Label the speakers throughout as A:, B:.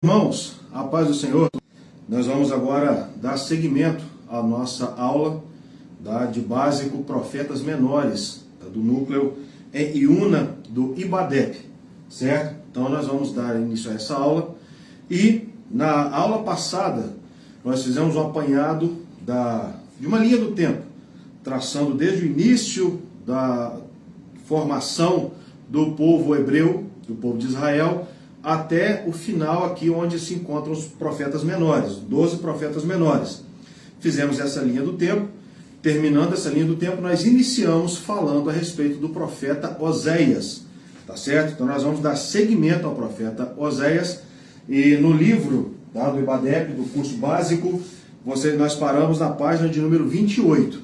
A: Irmãos, a paz do Senhor. Nós vamos agora dar seguimento à nossa aula de básico Profetas Menores, do núcleo IUNA do IBADEP, certo? Então nós vamos dar início a essa aula. E na aula passada nós fizemos um apanhado de uma linha do tempo, traçando desde o início da formação do povo hebreu, do povo de Israel, até o final aqui onde se encontram os profetas menores, 12 profetas menores. Fizemos essa linha do tempo. Terminando essa linha do tempo, nós iniciamos falando a respeito do profeta Oséias, tá certo? Então nós vamos dar seguimento ao profeta Oséias, e no livro do IBADEP, do curso básico, nós paramos na página de número 28,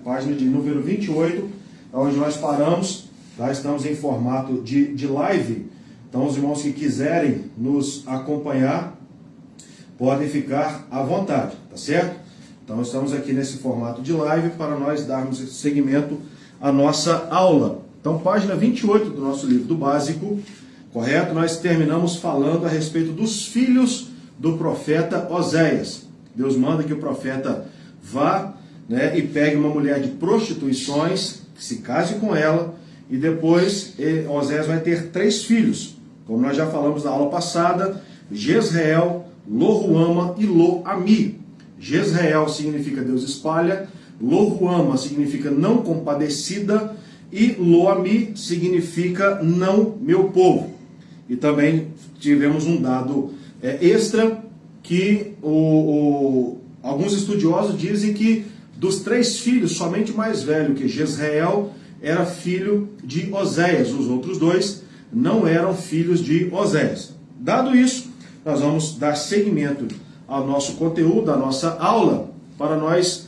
A: página de número 28, onde nós paramos, tá? Estamos em formato de live. Então, os irmãos que quiserem nos acompanhar, podem ficar à vontade, tá certo? Então, estamos aqui nesse formato de live para nós darmos seguimento à nossa aula. Então, página 28 do nosso livro do básico, correto? Nós terminamos falando a respeito dos filhos do profeta Oséias. Deus manda que o profeta vá, né, e pegue uma mulher de prostituições, que se case com ela, e depois Oséias vai ter 3 filhos. Como nós já falamos na aula passada, Jezreel, Lo-Ruama e Lo-Ami. Jezreel significa Deus espalha, Lo-Ruama significa não compadecida e Lo-Ami significa não meu povo. E também tivemos um dado extra que alguns estudiosos dizem que dos 3 filhos, somente o mais velho, que Jezreel, era filho de Oséias. Os outros 2 não eram filhos de Oséias. Dado isso, nós vamos dar seguimento ao nosso conteúdo, à nossa aula, para nós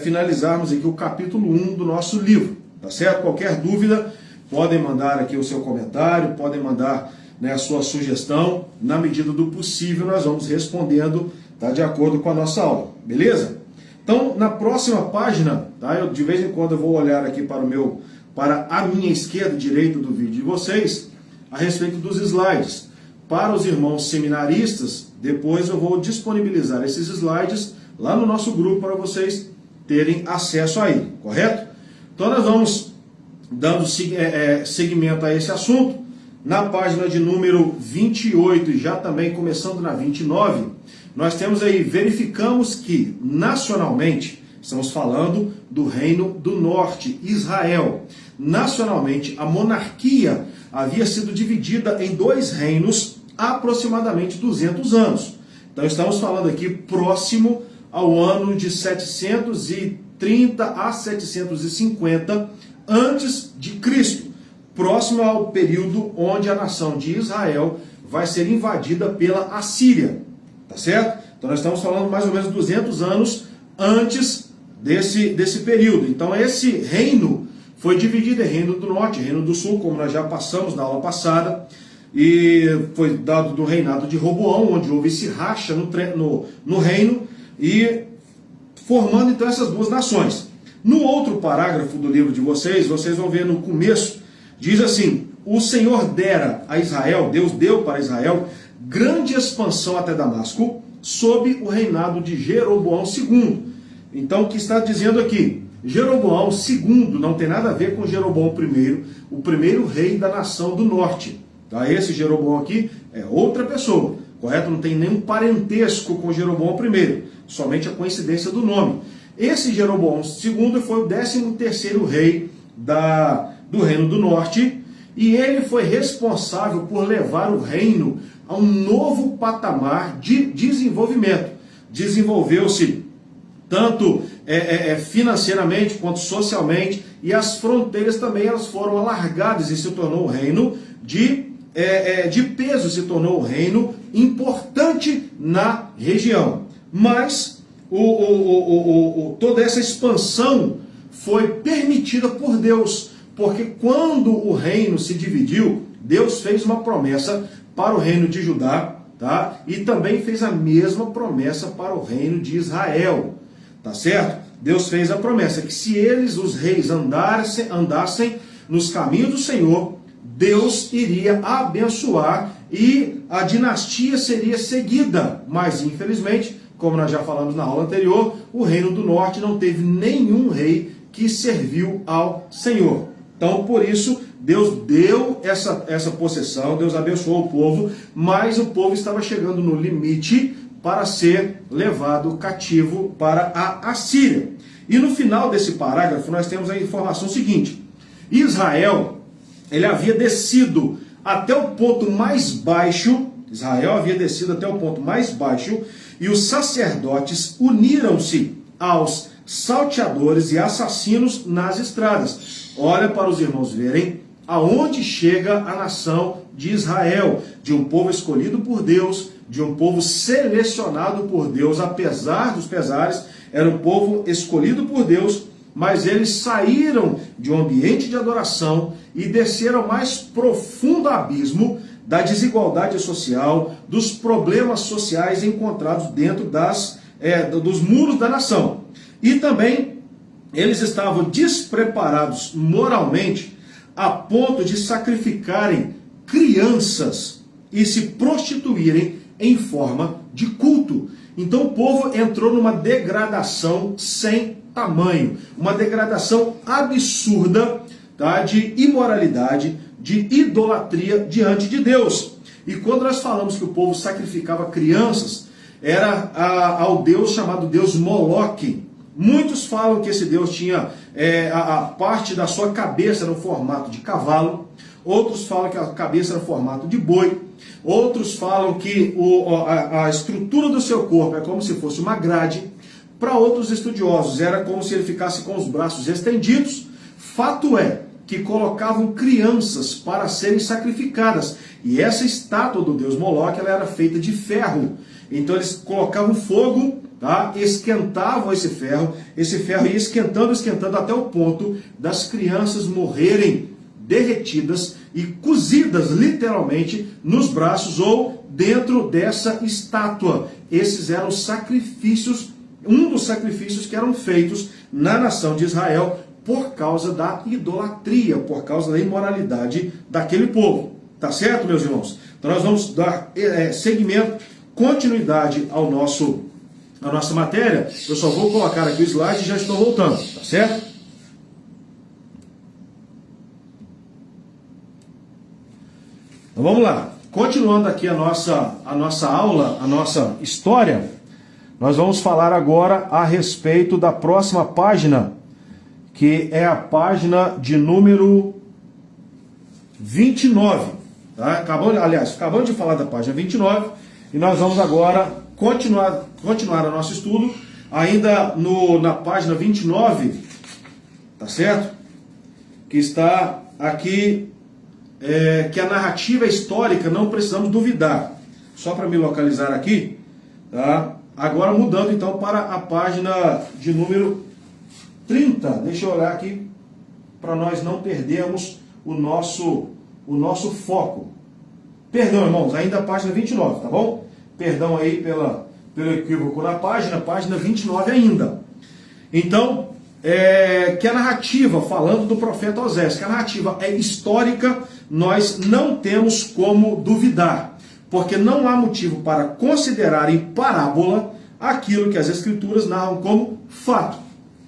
A: finalizarmos aqui o capítulo 1 do nosso livro, tá certo? Qualquer dúvida, podem mandar aqui o seu comentário, podem mandar, né, a sua sugestão. Na medida do possível, nós vamos respondendo, tá, de acordo com a nossa aula, beleza? Então, na próxima página, tá, eu de vez em quando eu vou olhar aqui para a minha esquerda e direita do vídeo de vocês, a respeito dos slides. Para os irmãos seminaristas, depois eu vou disponibilizar esses slides lá no nosso grupo para vocês terem acesso a ele, correto? Então nós vamos dando seguimento a esse assunto. Na página de número 28 e já também começando na 29, nós temos aí, verificamos que nacionalmente, estamos falando do Reino do Norte, Israel. Nacionalmente, a monarquia havia sido dividida em 2 reinos há aproximadamente 200 anos. Então estamos falando aqui próximo ao ano de 730 a 750 antes de Cristo, próximo ao período onde a nação de Israel vai ser invadida pela Assíria, tá certo? Então nós estamos falando mais ou menos 200 anos antes desse período. Então esse reino foi dividido em Reino do Norte e Reino do Sul, como nós já passamos na aula passada, e foi dado do reinado de Roboão, onde houve esse racha no reino, e formando então essas 2 nações. No outro parágrafo do livro de vocês vão ver no começo, diz assim: o Senhor dera a Israel, Deus deu para Israel, grande expansão até Damasco, sob o reinado de Jeroboão II. Então o que está dizendo aqui? Jeroboão II não tem nada a ver com Jeroboão I, o primeiro rei da nação do norte. Tá? Esse Jeroboão aqui é outra pessoa, correto? Não tem nenhum parentesco com Jeroboão I, somente a coincidência do nome. Esse Jeroboão II foi o 13º rei do Reino do Norte, e ele foi responsável por levar o reino a um novo patamar de desenvolvimento. Desenvolveu-se tanto financeiramente quanto socialmente, e as fronteiras também elas foram alargadas, e se tornou um reino de peso, se tornou um reino importante na região. Mas toda essa expansão foi permitida por Deus, porque quando o reino se dividiu, Deus fez uma promessa para o reino de Judá, tá? E também fez a mesma promessa para o reino de Israel, tá certo? Deus fez a promessa que se eles, os reis, andassem nos caminhos do Senhor, Deus iria abençoar e a dinastia seria seguida, mas infelizmente, como nós já falamos na aula anterior, o reino do norte não teve nenhum rei que serviu ao Senhor. Então, por isso, Deus deu essa possessão, Deus abençoou o povo, mas o povo estava chegando no limite para ser levado cativo para a Assíria. E no final desse parágrafo, nós temos a informação seguinte: Israel, ele havia descido até o ponto mais baixo, e os sacerdotes uniram-se aos salteadores e assassinos nas estradas. Olha para os irmãos verem aonde chega a nação de Israel, de um povo escolhido por Deus, de um povo selecionado por Deus, apesar dos pesares, era um povo escolhido por Deus, mas eles saíram de um ambiente de adoração e desceram ao mais profundo abismo da desigualdade social, dos problemas sociais encontrados dentro dos muros da nação. E também eles estavam despreparados moralmente a ponto de sacrificarem crianças e se prostituírem em forma de culto. Então o povo entrou numa degradação sem tamanho, uma degradação absurda, tá, de imoralidade, de idolatria diante de Deus. E quando nós falamos que o povo sacrificava crianças, era ao Deus chamado Deus Moloque. Muitos falam que esse Deus tinha a parte da sua cabeça no formato de cavalo, outros falam que a cabeça era no formato de boi, outros falam que a estrutura do seu corpo é como se fosse uma grade. Para outros estudiosos, era como se ele ficasse com os braços estendidos. Fato é que colocavam crianças para serem sacrificadas. E essa estátua do deus Moloque, ela era feita de ferro. Então eles colocavam fogo, tá? Esquentavam esse ferro ia esquentando até o ponto das crianças morrerem derretidas e cozidas literalmente nos braços ou dentro dessa estátua. Esses eram sacrifícios, um dos sacrifícios que eram feitos na nação de Israel por causa da idolatria, por causa da imoralidade daquele povo. Tá certo, meus irmãos? Então nós vamos dar seguimento, continuidade à nossa matéria. Eu só vou colocar aqui o slide e já estou voltando, tá certo? Então vamos lá. Continuando aqui a nossa aula, a nossa história, nós vamos falar agora a respeito da próxima página, que é a página de número 29. Tá? Acabamos de falar da página 29 e nós vamos agora continuar o nosso estudo ainda na página 29, tá certo? Que está aqui, que a narrativa histórica não precisamos duvidar. Só para me localizar aqui, tá? Agora mudando então para a página de número 30. Deixa eu olhar aqui para nós não perdermos o nosso foco. Perdão, irmãos, ainda a página 29, tá bom? Perdão aí pelo equívoco na página 29 ainda. Então, que a narrativa, falando do profeta Oséias, que a narrativa é histórica, nós não temos como duvidar, porque não há motivo para considerar em parábola aquilo que as Escrituras narram como fato.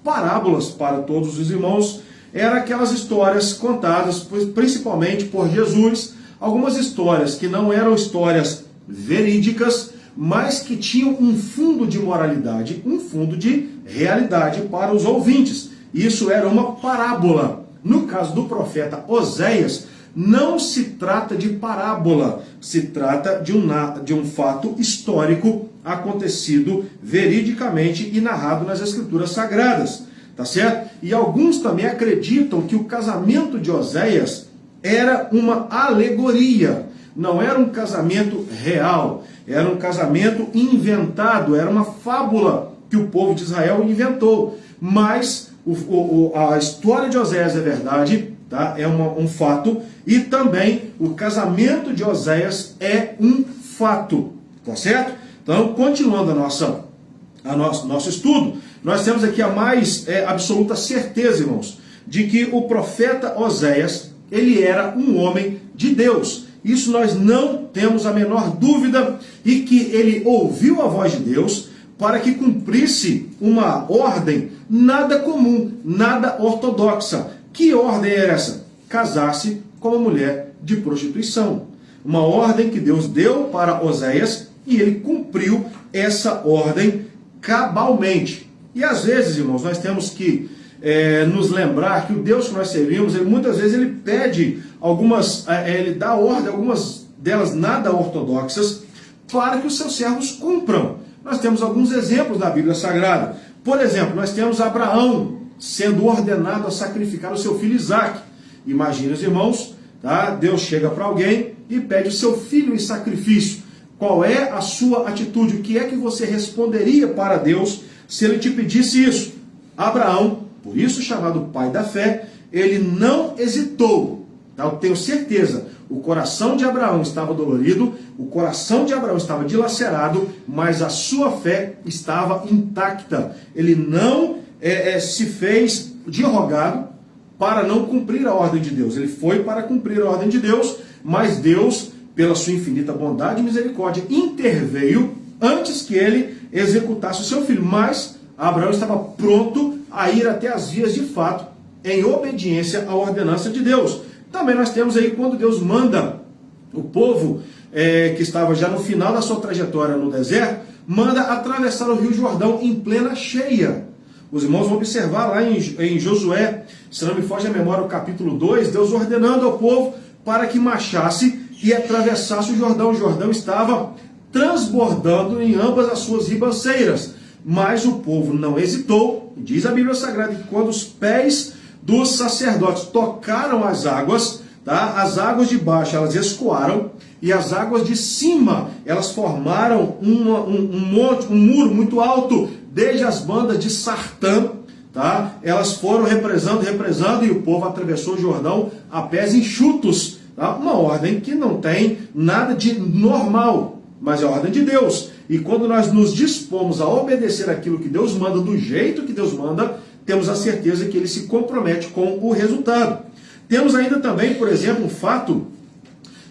A: Parábolas, para todos os irmãos, eram aquelas histórias contadas principalmente por Jesus, algumas histórias que não eram histórias verídicas, mas que tinham um fundo de moralidade, um fundo de realidade para os ouvintes. Isso era uma parábola. No caso do profeta Oséias, não se trata de parábola, se trata de um fato histórico acontecido veridicamente e narrado nas Escrituras Sagradas, tá certo? E alguns também acreditam que o casamento de Oséias era uma alegoria, não era um casamento real, era um casamento inventado, era uma fábula que o povo de Israel inventou. Mas a história de Oséias é verdade, tá? É um fato, e também o casamento de Oséias é um fato, tá certo? Então, continuando nosso estudo, nós temos aqui a mais absoluta certeza, irmãos, de que o profeta Oséias, ele era um homem de Deus. Isso nós não temos a menor dúvida e que ele ouviu a voz de Deus para que cumprisse uma ordem nada comum, nada ortodoxa. Que ordem é essa? Casar-se com uma mulher de prostituição. Uma ordem que Deus deu para Oséias e ele cumpriu essa ordem cabalmente. E às vezes, irmãos, nós temos que nos lembrar que o Deus que nós servimos, muitas vezes ele pede ele dá ordem, algumas delas nada ortodoxas, para que os seus servos cumpram. Nós temos alguns exemplos na Bíblia Sagrada. Por exemplo, nós temos Abraão sendo ordenado a sacrificar o seu filho Isaque. Imagine os irmãos, tá? Deus chega para alguém e pede o seu filho em sacrifício. Qual é a sua atitude? O que é que você responderia para Deus se ele te pedisse isso? Abraão, por isso chamado pai da fé, ele não hesitou. Tá? Eu tenho certeza, o coração de Abraão estava dolorido, o coração de Abraão estava dilacerado, mas a sua fé estava intacta. Ele não se fez de rogado para não cumprir a ordem de Deus. Ele foi para cumprir a ordem de Deus, mas Deus, pela sua infinita bondade e misericórdia, interveio antes que ele executasse o seu filho. Mas Abraão estava pronto a ir até as vias de fato, em obediência à ordenança de Deus. Também nós temos aí quando Deus manda o povo, que estava já no final da sua trajetória no deserto, manda atravessar o Rio Jordão em plena cheia. Os irmãos vão observar lá em Josué, se não me foge a memória, o capítulo 2, Deus ordenando ao povo para que marchasse e atravessasse o Jordão. O Jordão estava transbordando em ambas as suas ribanceiras. Mas o povo não hesitou. Diz a Bíblia Sagrada que quando os pés dos sacerdotes tocaram as águas, tá? As águas de baixo elas escoaram e as águas de cima elas formaram um muro muito alto, desde as bandas de Sartã, tá? Elas foram represando e o povo atravessou o Jordão a pés enxutos. Tá? Uma ordem que não tem nada de normal, mas é a ordem de Deus. E quando nós nos dispomos a obedecer aquilo que Deus manda, do jeito que Deus manda, temos a certeza que ele se compromete com o resultado. Temos ainda também, por exemplo, o fato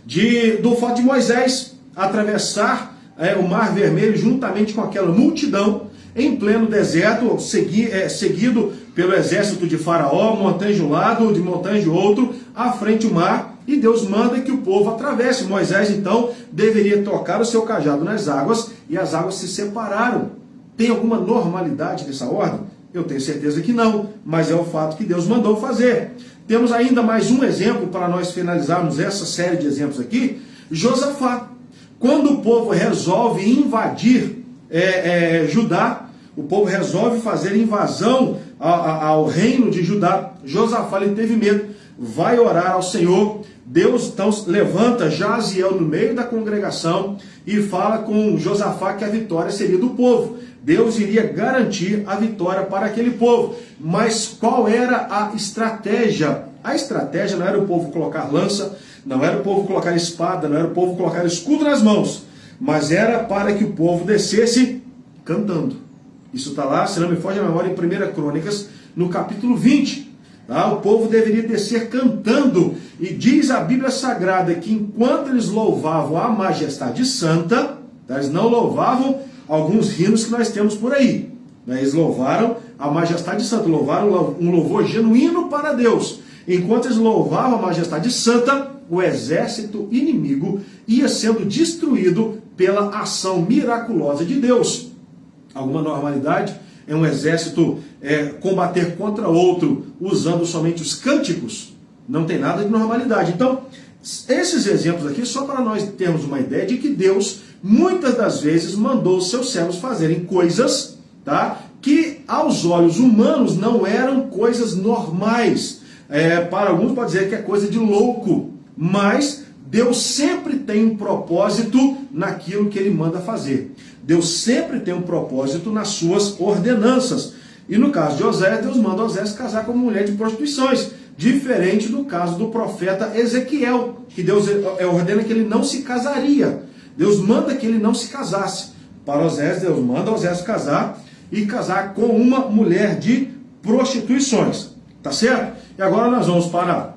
A: de Moisés atravessar o Mar Vermelho juntamente com aquela multidão em pleno deserto, seguido pelo exército de Faraó, montanha de um lado, de montanha de outro, à frente o mar, e Deus manda que o povo atravesse. Moisés, então, deveria tocar o seu cajado nas águas, e as águas se separaram. Tem alguma normalidade nessa ordem? Eu tenho certeza que não, mas é o fato que Deus mandou fazer. Temos ainda mais um exemplo para nós finalizarmos essa série de exemplos aqui. Josafá. Quando o povo resolve invadir Judá, o povo resolve fazer invasão ao reino de Judá, Josafá ele teve medo, vai orar ao Senhor. Deus então levanta Jaziel no meio da congregação e fala com Josafá que a vitória seria do povo. Deus iria garantir a vitória para aquele povo. Mas qual era a estratégia? A estratégia não era o povo colocar lança, não era o povo colocar espada, não era o povo colocar escudo nas mãos, mas era para que o povo descesse cantando. Isso está lá, se não me foge a memória, em 1 Crônicas, no capítulo 20. Tá? O povo deveria descer cantando. E diz a Bíblia Sagrada que enquanto eles louvavam a majestade santa, tá? Eles não louvavam alguns hinos que nós temos por aí. Né? Eles louvaram a majestade santa, louvaram um louvor genuíno para Deus. Enquanto eles louvavam a majestade santa, o exército inimigo ia sendo destruído pela ação miraculosa de Deus. Alguma normalidade é um exército combater contra outro usando somente os cânticos? Não tem nada de normalidade. Então, esses exemplos aqui só para nós termos uma ideia de que Deus muitas das vezes mandou os seus servos fazerem coisas, tá, que aos olhos humanos não eram coisas normais. Para alguns pode dizer que é coisa de louco, mas Deus sempre tem um propósito naquilo que ele manda fazer. Deus sempre tem um propósito nas suas ordenanças. E no caso de Oséias, Deus manda Oséias casar com uma mulher de prostituições. Diferente do caso do profeta Ezequiel, que Deus ordena que ele não se casaria. Deus manda que ele não se casasse. Para Oséias, Deus manda Oséias casar e casar com uma mulher de prostituições. Tá certo? E agora nós vamos para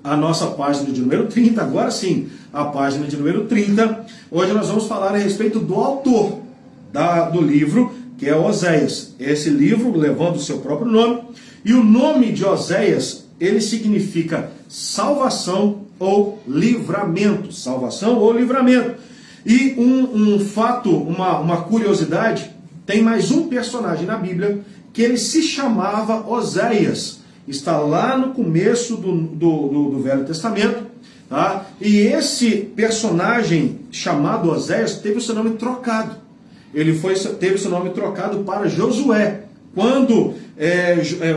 A: a nossa página de número 30, agora sim, a página de número 30, onde nós vamos falar a respeito do autor do livro, que é Oséias. Esse livro, levando o seu próprio nome, e o nome de Oséias, ele significa salvação ou livramento. Salvação ou livramento. E um fato, uma curiosidade, tem mais um personagem na Bíblia que ele se chamava Oséias. Está lá no começo do Velho Testamento. Tá? E esse personagem chamado Oséias teve o seu nome trocado. Teve o seu nome trocado para Josué. Quando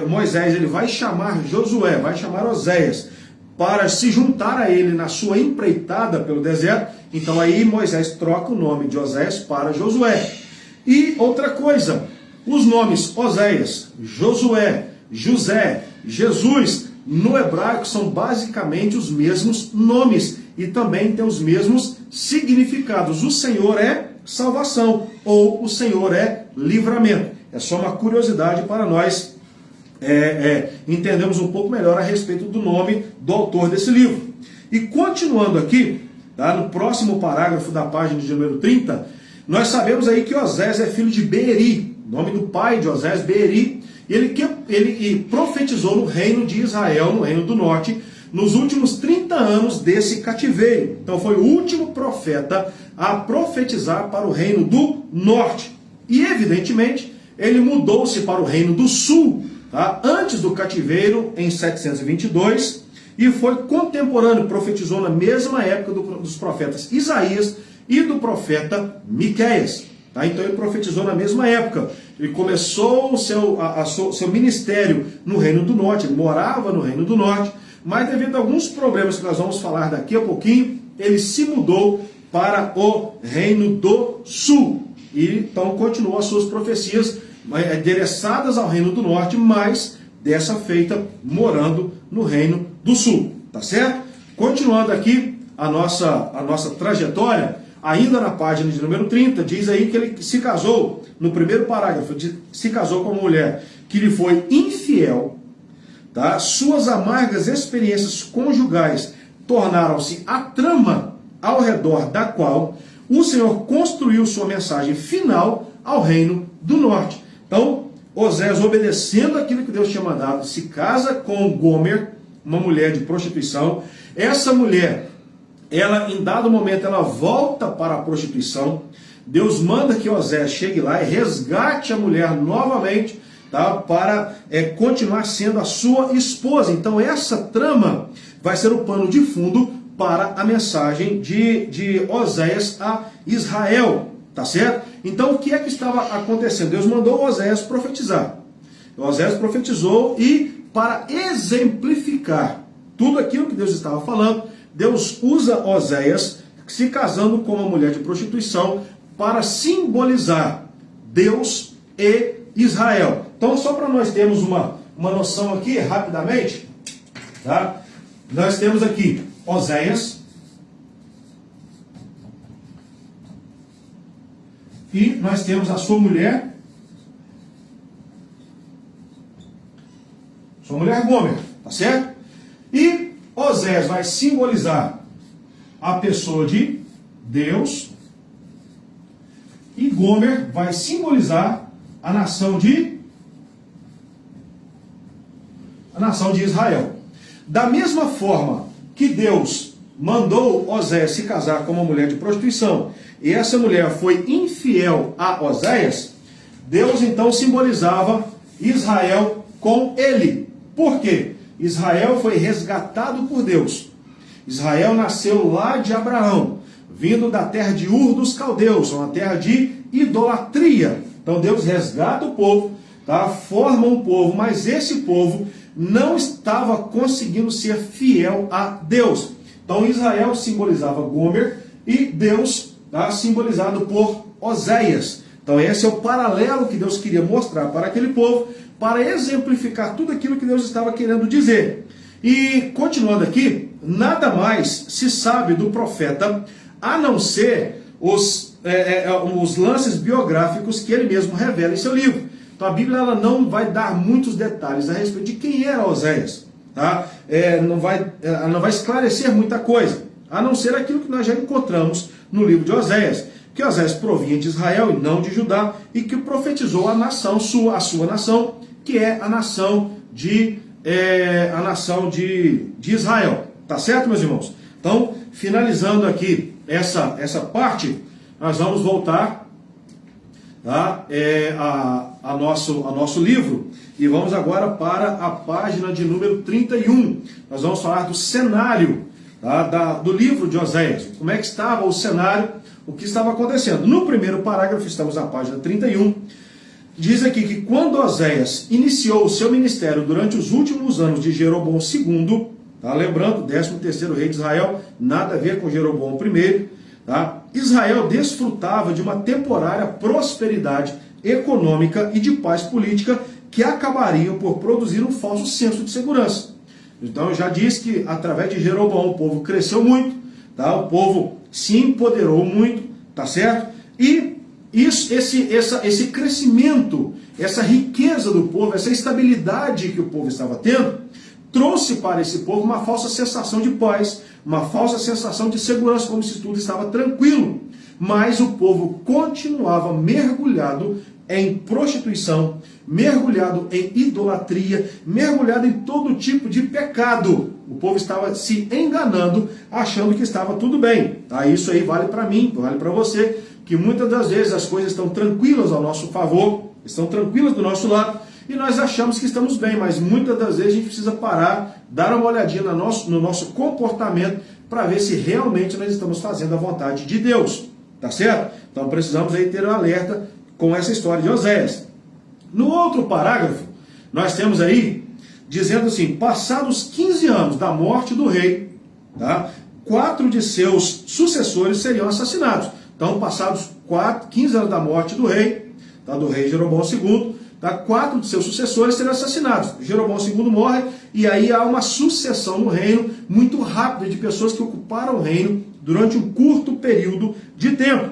A: Moisés ele vai chamar Josué, vai chamar Oséias, para se juntar a ele na sua empreitada pelo deserto, então aí Moisés troca o nome de Oséias para Josué. E outra coisa, os nomes Oséias, Josué, José, Jesus, no hebraico são basicamente os mesmos nomes e também têm os mesmos significados. O Senhor é salvação ou o Senhor é livramento. É só uma curiosidade para nós entendermos um pouco melhor a respeito do nome do autor desse livro. E continuando aqui, tá, no próximo parágrafo da página de número 30, nós sabemos aí que Oséias é filho de Beeri, nome do pai de Oséias, Beeri, e ele profetizou no reino de Israel, no reino do norte, nos últimos 30 anos desse cativeiro. Então foi o último profeta a profetizar para o reino do norte. E evidentemente ele mudou-se para o reino do sul, tá, antes do cativeiro, em 722, e foi contemporâneo, profetizou na mesma época dos profetas Isaías e do profeta Miqueias. Tá? Então ele profetizou na mesma época. Ele começou o seu ministério no reino do norte, ele morava no reino do norte, mas devido a alguns problemas que nós vamos falar daqui a pouquinho, ele se mudou para o reino do sul. E então continuou as suas profecias endereçadas ao reino do norte, mas dessa feita morando no reino do sul. Tá certo? Continuando aqui a nossa trajetória, ainda na página de número 30, diz aí que ele se casou, no primeiro parágrafo, se casou com uma mulher que lhe foi infiel. Tá? Suas amargas experiências conjugais tornaram-se a trama ao redor da qual o Senhor construiu sua mensagem final ao reino do norte. Então, Oséias, obedecendo aquilo que Deus tinha mandado, se casa com Gomer, uma mulher de prostituição. Essa mulher, ela em dado momento, ela volta para a prostituição. Deus manda que Oséias chegue lá e resgate a mulher novamente, tá, para continuar sendo a sua esposa. Então essa trama vai ser o pano de fundo para a mensagem de Oséias a Israel, tá certo? Então o que é que estava acontecendo? Deus mandou Oséias profetizar. Oséias profetizou e, para exemplificar tudo aquilo que Deus estava falando, Deus usa Oséias se casando com uma mulher de prostituição para simbolizar Deus e Israel. Então, só para nós termos uma noção aqui, rapidamente, tá? Nós temos aqui Oséias e nós temos a sua mulher Gomer, tá certo? E Oséias vai simbolizar a pessoa de Deus e Gomer vai simbolizar a nação de Israel. Da mesma forma que Deus mandou Oséias se casar com uma mulher de prostituição e essa mulher foi infiel a Oséias, Deus então simbolizava Israel com ele. Por quê? Israel foi resgatado por Deus. Israel nasceu lá de Abraão, vindo da terra de Ur dos Caldeus, uma terra de idolatria. Então Deus resgata o povo, tá? Forma um povo, mas esse povo não estava conseguindo ser fiel a Deus. Então Israel simbolizava Gomer e Deus, tá, simbolizado por Oséias. Então esse é o paralelo que Deus queria mostrar para aquele povo, para exemplificar tudo aquilo que Deus estava querendo dizer. E continuando aqui, nada mais se sabe do profeta, a não ser os lances biográficos que ele mesmo revela em seu livro. Então a Bíblia ela não vai dar muitos detalhes a respeito de quem era Oséias. tá? Não vai esclarecer muita coisa, a não ser aquilo que nós já encontramos no livro de Oséias, que Oséias provinha de Israel e não de Judá, e que profetizou a sua nação, que é a nação de Israel. Tá certo, meus irmãos? Então, finalizando aqui essa parte, nós vamos voltar, tá, a nosso livro, e vamos agora para a página de número 31. Nós vamos falar do cenário, tá, do livro de Oséias. Como é que estava o cenário, o que estava acontecendo. No primeiro parágrafo, estamos na página 31, diz aqui que quando Oséias iniciou o seu ministério durante os últimos anos de Jeroboão II, tá, lembrando, 13º rei de Israel, nada a ver com Jeroboão I, tá, Israel desfrutava de uma temporária prosperidade econômica e de paz política que acabariam por produzir um falso senso de segurança. Então eu já disse que através de Jeroboão o povo cresceu muito, tá, o povo se empoderou muito, tá certo? E esse crescimento, essa riqueza do povo, essa estabilidade que o povo estava tendo, trouxe para esse povo uma falsa sensação de paz, uma falsa sensação de segurança, como se tudo estava tranquilo. Mas o povo continuava mergulhado em prostituição, mergulhado em idolatria, mergulhado em todo tipo de pecado. O povo estava se enganando, achando que estava tudo bem. Tá? Isso aí vale para mim, vale para você, que muitas das vezes as coisas estão tranquilas ao nosso favor, estão tranquilas do nosso lado, e nós achamos que estamos bem, mas muitas das vezes a gente precisa parar, dar uma olhadinha no nosso comportamento, para ver se realmente nós estamos fazendo a vontade de Deus. Tá certo? Então precisamos aí ter um alerta com essa história de Oséias. No outro parágrafo, nós temos aí, dizendo assim, passados 15 anos da morte do rei, tá, 4 de seus sucessores seriam assassinados. Então, passados 15 anos da morte do rei, tá, do rei Jeroboão II, tá, 4 de seus sucessores seriam assassinados. Jeroboão II morre, e aí há uma sucessão no reino muito rápida de pessoas que ocuparam o reino durante um curto período de tempo.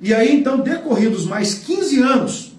A: E aí, então, decorridos mais 15 anos,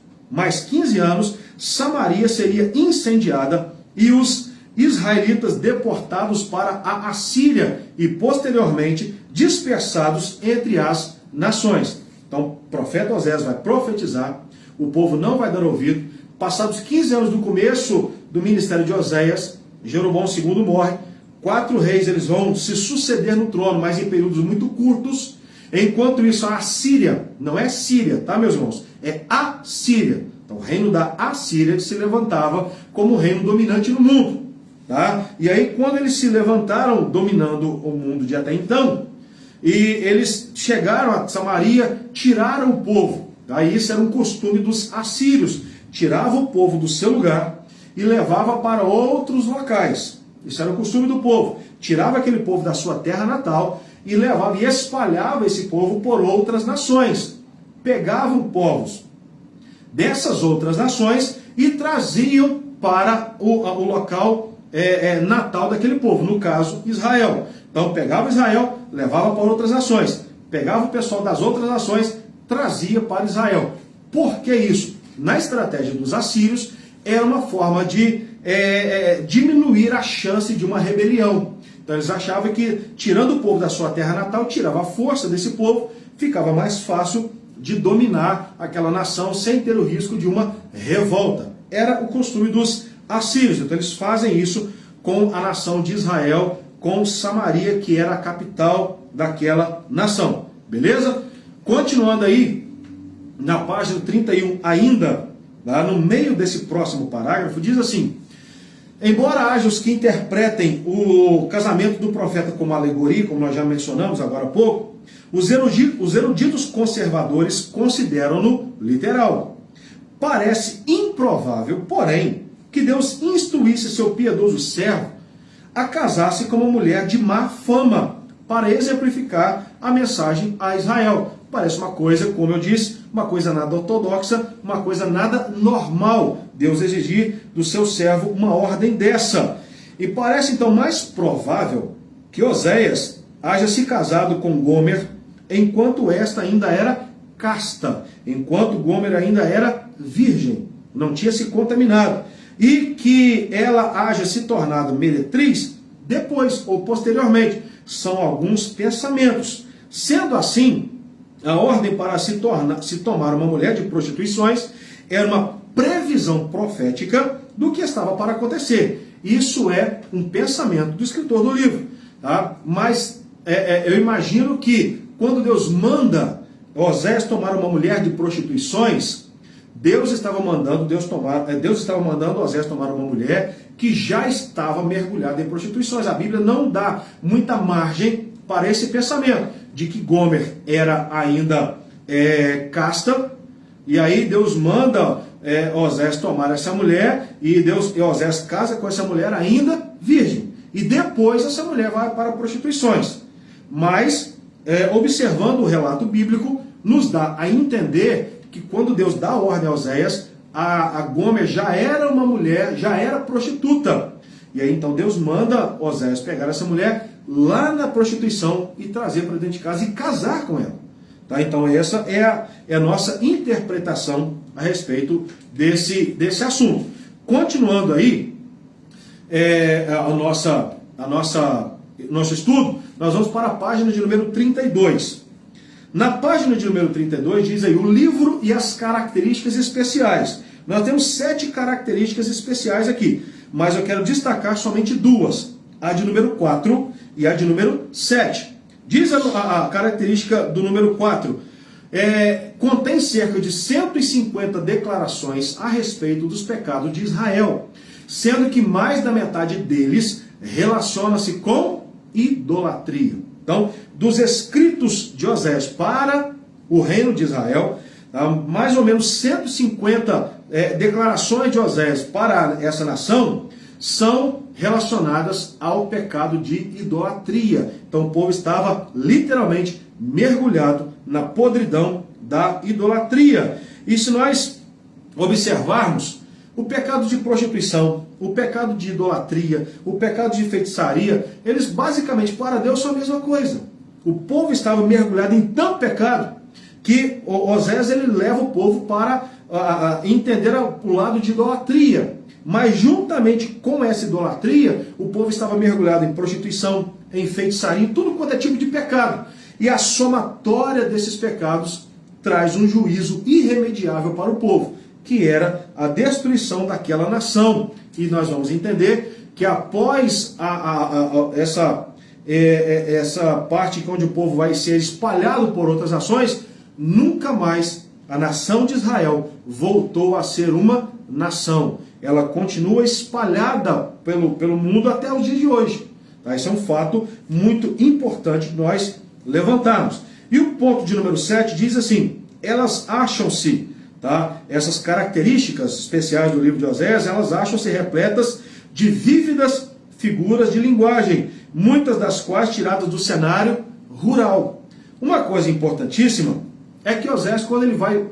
A: Samaria seria incendiada e os israelitas deportados para a Assíria e, posteriormente, dispersados entre as nações. Então, o profeta Oséias vai profetizar, o povo não vai dar ouvido. Passados 15 anos do começo do ministério de Oséias, Jeroboão II morre, 4 reis eles vão se suceder no trono, mas em períodos muito curtos. Enquanto isso, a Assíria, não é Síria, tá, meus irmãos? É Assíria. Então, o reino da Assíria se levantava como o reino dominante no mundo. Tá? E aí, quando eles se levantaram, dominando o mundo de até então, e eles chegaram a Samaria, tiraram o povo. Tá? Isso era um costume dos assírios. Tirava o povo do seu lugar e levava para outros locais. Isso era o costume do povo. Tirava aquele povo da sua terra natal e levava e espalhava esse povo por outras nações. Pegavam povos dessas outras nações e traziam para o local natal daquele povo, no caso Israel. Então pegava Israel, levava para outras nações. Pegava o pessoal das outras nações, trazia para Israel. Por que isso? Na estratégia dos assírios, era uma forma de diminuir a chance de uma rebelião. Então eles achavam que, tirando o povo da sua terra natal, tirava a força desse povo, ficava mais fácil de dominar aquela nação sem ter o risco de uma revolta. Era o costume dos assírios. Então eles fazem isso com a nação de Israel, com Samaria, que era a capital daquela nação. Beleza? Continuando aí, na página 31 ainda, lá no meio desse próximo parágrafo, diz assim: embora haja os que interpretem o casamento do profeta como alegoria, como nós já mencionamos agora há pouco, os eruditos conservadores consideram-no literal. Parece improvável, porém, que Deus instruísse seu piedoso servo a casar-se com uma mulher de má fama, para exemplificar a mensagem a Israel. Parece uma coisa, como eu disse, uma coisa nada ortodoxa, uma coisa nada normal, Deus exigir do seu servo uma ordem dessa. E parece então mais provável que Oséias haja se casado com Gomer enquanto esta ainda era casta, enquanto Gomer ainda era virgem, não tinha se contaminado. e que ela haja se tornado meretriz depois ou posteriormente. São alguns pensamentos. Sendo assim, a ordem para se tomar uma mulher de prostituições era uma previsão profética do que estava para acontecer. Isso é um pensamento do escritor do livro. Tá? Mas eu imagino que quando Deus manda Osés tomar uma mulher de prostituições, Deus estava mandando Osés tomar uma mulher que já estava mergulhada em prostituições. A Bíblia não dá muita margem para esse pensamento de que Gomer era ainda casta, e aí Deus manda Osés tomar essa mulher, e Osés casa com essa mulher ainda virgem, e depois essa mulher vai para prostituições. Mas, observando o relato bíblico, nos dá a entender que quando Deus dá ordem a Oséias, a Gomer já era uma mulher, já era prostituta. E aí então Deus manda Oséias pegar essa mulher lá na prostituição e trazer para dentro de casa e casar com ela. Tá? Então essa é a nossa interpretação a respeito desse assunto. Continuando aí, nosso estudo, nós vamos para a página de número 32. Na página de número 32 diz aí o livro e as características especiais. Nós temos 7 características especiais aqui, mas eu quero destacar somente 2, a de número 4 e a de número 7. Diz a característica do número 4, contém cerca de 150 declarações a respeito dos pecados de Israel, sendo que mais da metade deles relaciona-se com idolatria. Então, dos escritos de Osés para o reino de Israel, mais ou menos 150 declarações de Osés para essa nação são relacionadas ao pecado de idolatria. Então o povo estava literalmente mergulhado na podridão da idolatria. E se nós observarmos o pecado de prostituição, o pecado de idolatria, o pecado de feitiçaria, eles basicamente para Deus são a mesma coisa. O povo estava mergulhado em tanto pecado que Osés ele leva o povo para entender o lado de idolatria. Mas juntamente com essa idolatria, o povo estava mergulhado em prostituição, em feitiçaria, em tudo quanto é tipo de pecado. E a somatória desses pecados traz um juízo irremediável para o povo, que era a destruição daquela nação. E nós vamos entender que após essa parte onde o povo vai ser espalhado por outras nações, nunca mais a nação de Israel voltou a ser uma nação. Ela continua espalhada pelo mundo até o dia de hoje. Tá? Esse é um fato muito importante que nós levantarmos. E o ponto de número 7 diz assim: elas acham-se, tá? Essas características especiais do livro de Osés, elas acham-se repletas de vívidas figuras de linguagem, muitas das quais tiradas do cenário rural. Uma coisa importantíssima é que Osés, quando ele vai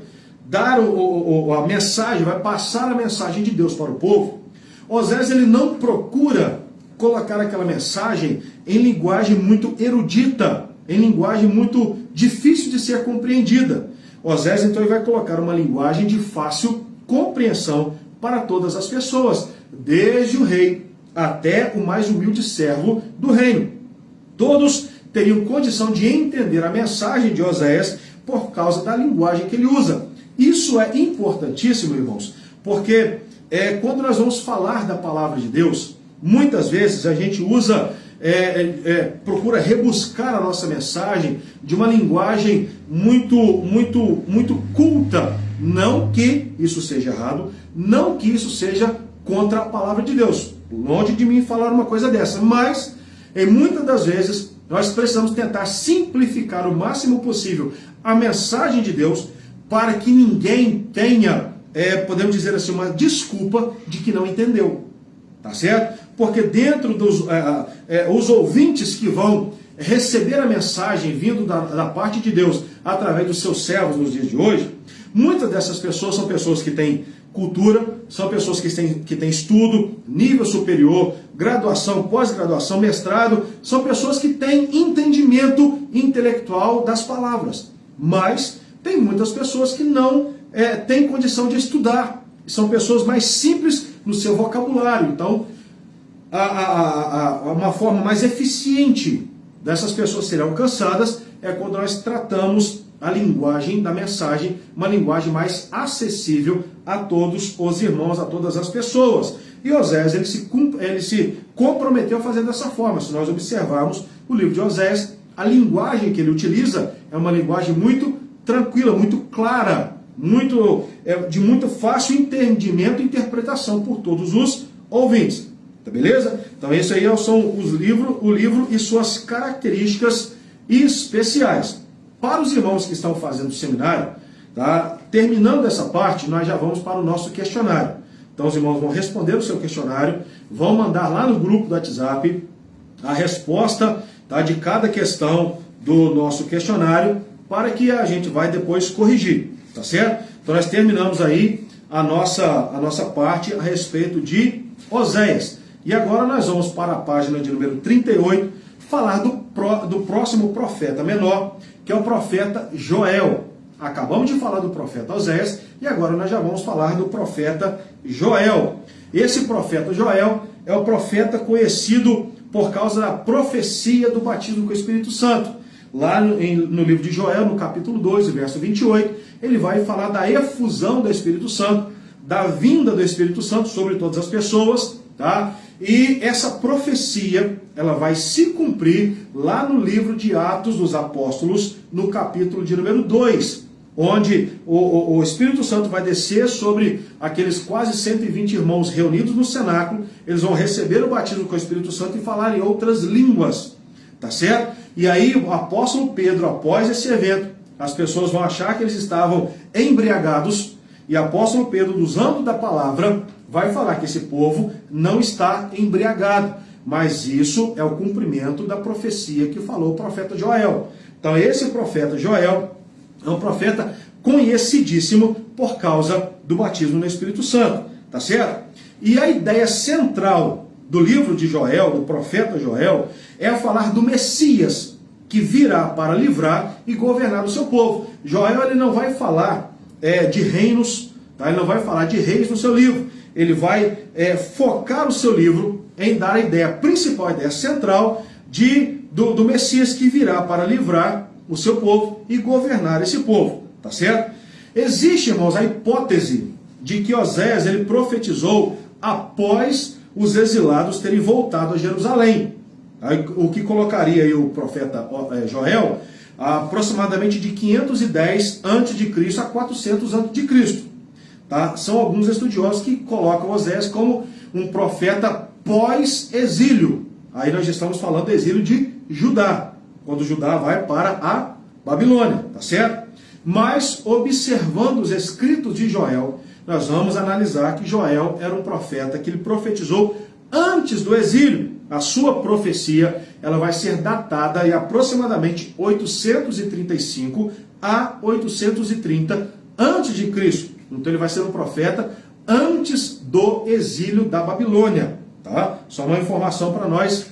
A: dar a mensagem, vai passar a mensagem de Deus para o povo, Osés ele não procura colocar aquela mensagem em linguagem muito erudita, em linguagem muito difícil de ser compreendida. Osés então ele vai colocar uma linguagem de fácil compreensão para todas as pessoas, desde o rei até o mais humilde servo do reino. Todos teriam condição de entender a mensagem de Osés por causa da linguagem que ele usa. Isso é importantíssimo, irmãos, porque quando nós vamos falar da palavra de Deus, muitas vezes a gente procura rebuscar a nossa mensagem de uma linguagem muito culta. Não que isso seja errado, não que isso seja contra a palavra de Deus. Longe de mim falar uma coisa dessa, mas em muitas das vezes nós precisamos tentar simplificar o máximo possível a mensagem de Deus para que ninguém tenha, podemos dizer assim, uma desculpa de que não entendeu. Tá certo? Porque dentro dos os ouvintes que vão receber a mensagem vindo da parte de Deus através dos seus servos nos dias de hoje, muitas dessas pessoas são pessoas que têm cultura, são pessoas que têm estudo, nível superior, graduação, pós-graduação, mestrado, são pessoas que têm entendimento intelectual das palavras. Mas tem muitas pessoas que não têm condição de estudar. São pessoas mais simples, no seu vocabulário. Então, uma forma mais eficiente dessas pessoas serem alcançadas é quando nós tratamos a linguagem da mensagem, uma linguagem mais acessível a todos os irmãos, a todas as pessoas. E Oséias, ele se comprometeu a fazer dessa forma. Se nós observarmos o livro de Oséias, a linguagem que ele utiliza é uma linguagem muito tranquila, muito clara, de muito fácil entendimento e interpretação por todos os ouvintes. Tá beleza? Então esse aí são o livro e suas características especiais. Para os irmãos que estão fazendo o seminário, tá? Terminando essa parte, nós já vamos para o nosso questionário. Então os irmãos vão responder o seu questionário, vão mandar lá no grupo do WhatsApp a resposta, tá, de cada questão do nosso questionário, para que a gente vai depois corrigir, tá certo? Então nós terminamos aí a nossa parte a respeito de Oséias. E agora nós vamos para a página de número 38, falar do próximo profeta menor, que é o profeta Joel. Acabamos de falar do profeta Oséias e agora nós já vamos falar do profeta Joel. Esse profeta Joel é o profeta conhecido por causa da profecia do batismo com o Espírito Santo. Lá no livro de Joel, no capítulo 2, verso 28, ele vai falar da efusão do Espírito Santo, da vinda do Espírito Santo sobre todas as pessoas, tá? E essa profecia, ela vai se cumprir lá no livro de Atos dos Apóstolos, no capítulo de número 2, onde o Espírito Santo vai descer sobre aqueles quase 120 irmãos reunidos no cenáculo. Eles vão receber o batismo com o Espírito Santo e falar em outras línguas, tá certo? E aí o apóstolo Pedro, após esse evento, as pessoas vão achar que eles estavam embriagados, e o apóstolo Pedro, usando da palavra, vai falar que esse povo não está embriagado, mas isso é o cumprimento da profecia que falou o profeta Joel. Então esse profeta Joel é um profeta conhecidíssimo por causa do batismo no Espírito Santo, tá certo? E a ideia central do livro de Joel, do profeta Joel, é falar do Messias, que virá para livrar e governar o seu povo. Joel, ele não vai falar de reinos, tá? Ele não vai falar de reis no seu livro. Ele vai focar o seu livro em dar a ideia principal, a ideia central do Messias que virá para livrar o seu povo e governar esse povo, tá certo? Existe, irmãos, a hipótese de que Oséias ele profetizou após os exilados terem voltado a Jerusalém, o que colocaria aí o profeta Joel aproximadamente de 510 a.C. a 400 a.C. Tá? São alguns estudiosos que colocam Oséias como um profeta pós-exílio. Aí nós estamos falando do exílio de Judá, quando Judá vai para a Babilônia, tá certo? Mas, observando os escritos de Joel, nós vamos analisar que Joel era um profeta que ele profetizou antes do exílio. A sua profecia, ela vai ser datada em aproximadamente 835 a 830 a.C. Então ele vai ser um profeta antes do exílio da Babilônia, tá? Só uma informação para nós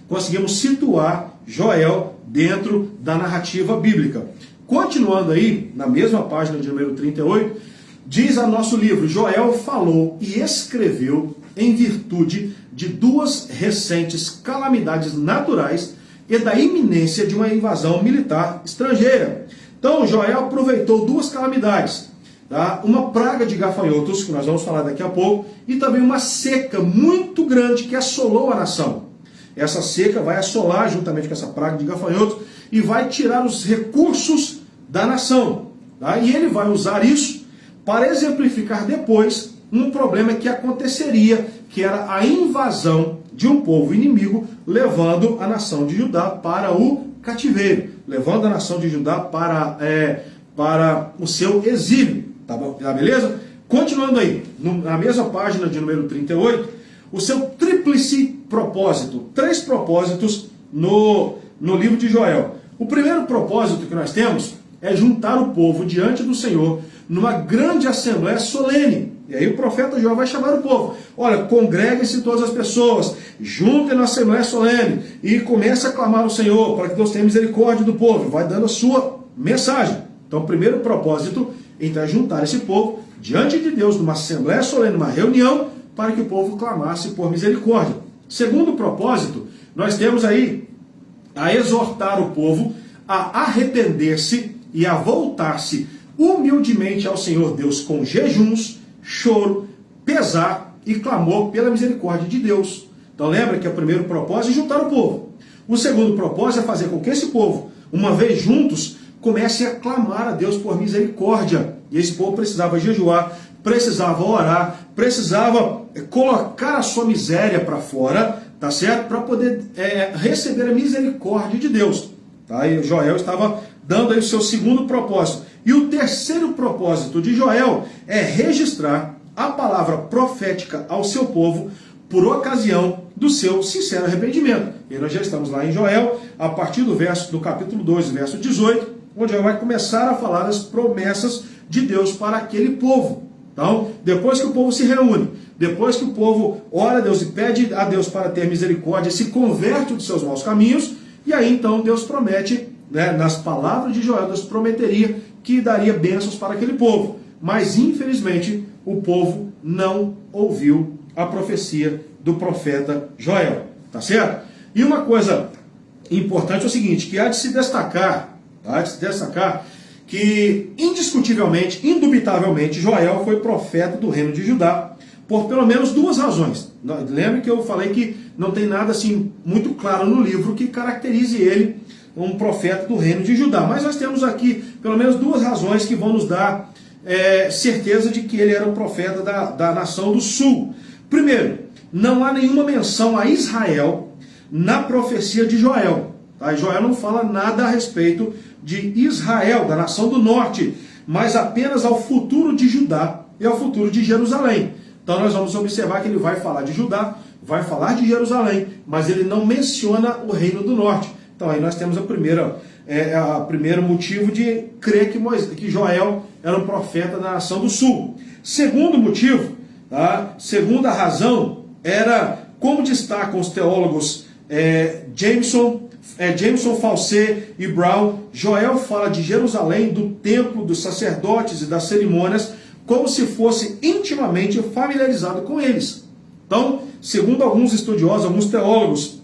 A: conseguimos situar Joel dentro da narrativa bíblica. Continuando aí, na mesma página de número 38, diz a nosso livro: Joel falou e escreveu em virtude de duas recentes calamidades naturais e da iminência de uma invasão militar estrangeira. Então Joel aproveitou duas calamidades, tá? Uma praga de gafanhotos, que nós vamos falar daqui a pouco, e também uma seca muito grande que assolou a nação. Essa seca vai assolar juntamente com essa praga de gafanhotos e vai tirar os recursos da nação, tá? E ele vai usar isso para exemplificar depois um problema que aconteceria, que era a invasão de um povo inimigo, levando a nação de Judá para o cativeiro, levando a nação de Judá para o seu exílio, tá bom? Tá, beleza? Continuando aí, na mesma página de número 38, o seu tríplice propósito, 3 propósitos no livro de Joel. O primeiro propósito que nós temos é juntar o povo diante do Senhor numa grande assembleia solene. E aí o profeta Joel vai chamar o povo: olha, congreguem-se todas as pessoas, juntem na assembleia solene e comece a clamar ao Senhor para que Deus tenha misericórdia do povo. Vai dando a sua mensagem. Então o primeiro propósito então, é juntar esse povo diante de Deus numa assembleia solene, numa reunião, para que o povo clamasse por misericórdia. Segundo propósito, nós temos aí a exortar o povo a arrepender-se e a voltar-se humildemente ao Senhor Deus com jejuns, choro, pesar e clamor pela misericórdia de Deus. Então lembra que o primeiro propósito é juntar o povo. O segundo propósito é fazer com que esse povo, uma vez juntos, comece a clamar a Deus por misericórdia. E esse povo precisava jejuar, precisava orar, precisava colocar a sua miséria para fora, tá certo? Para poder receber a misericórdia de Deus. Tá? E Joel estava dando aí o seu segundo propósito. E o terceiro propósito de Joel é registrar a palavra profética ao seu povo por ocasião do seu sincero arrependimento. E nós já estamos lá em Joel, a partir do capítulo 2, verso 18, onde Joel vai começar a falar as promessas de Deus para aquele povo. Então, depois que o povo se reúne, depois que o povo ora a Deus e pede a Deus para ter misericórdia, se converte dos seus maus caminhos, e aí então Deus promete, né, nas palavras de Joel, Deus prometeria que daria bênçãos para aquele povo. Mas, infelizmente, o povo não ouviu a profecia do profeta Joel. Tá certo? E uma coisa importante é o seguinte, que há de se destacar, que indiscutivelmente, indubitavelmente, Joel foi profeta do reino de Judá por pelo menos duas razões. Lembre que eu falei que não tem nada assim muito claro no livro que caracterize ele um profeta do reino de Judá. Mas nós temos aqui pelo menos duas razões que vão nos dar certeza de que ele era um profeta da nação do sul. Primeiro, não há nenhuma menção a Israel na profecia de Joel. Tá? Joel não fala nada a respeito de Israel, da nação do norte, mas apenas ao futuro de Judá e ao futuro de Jerusalém. Então nós vamos observar que ele vai falar de Judá, vai falar de Jerusalém, mas ele não menciona o reino do norte. Então aí nós temos o primeiro motivo de crer que Joel era um profeta da nação do sul. Segundo motivo, tá? Segunda razão, era, como destacam os teólogos Jameson, Fawcett e Brown, Joel fala de Jerusalém, do templo, dos sacerdotes e das cerimônias, como se fosse intimamente familiarizado com eles. Então, segundo alguns estudiosos, alguns teólogos,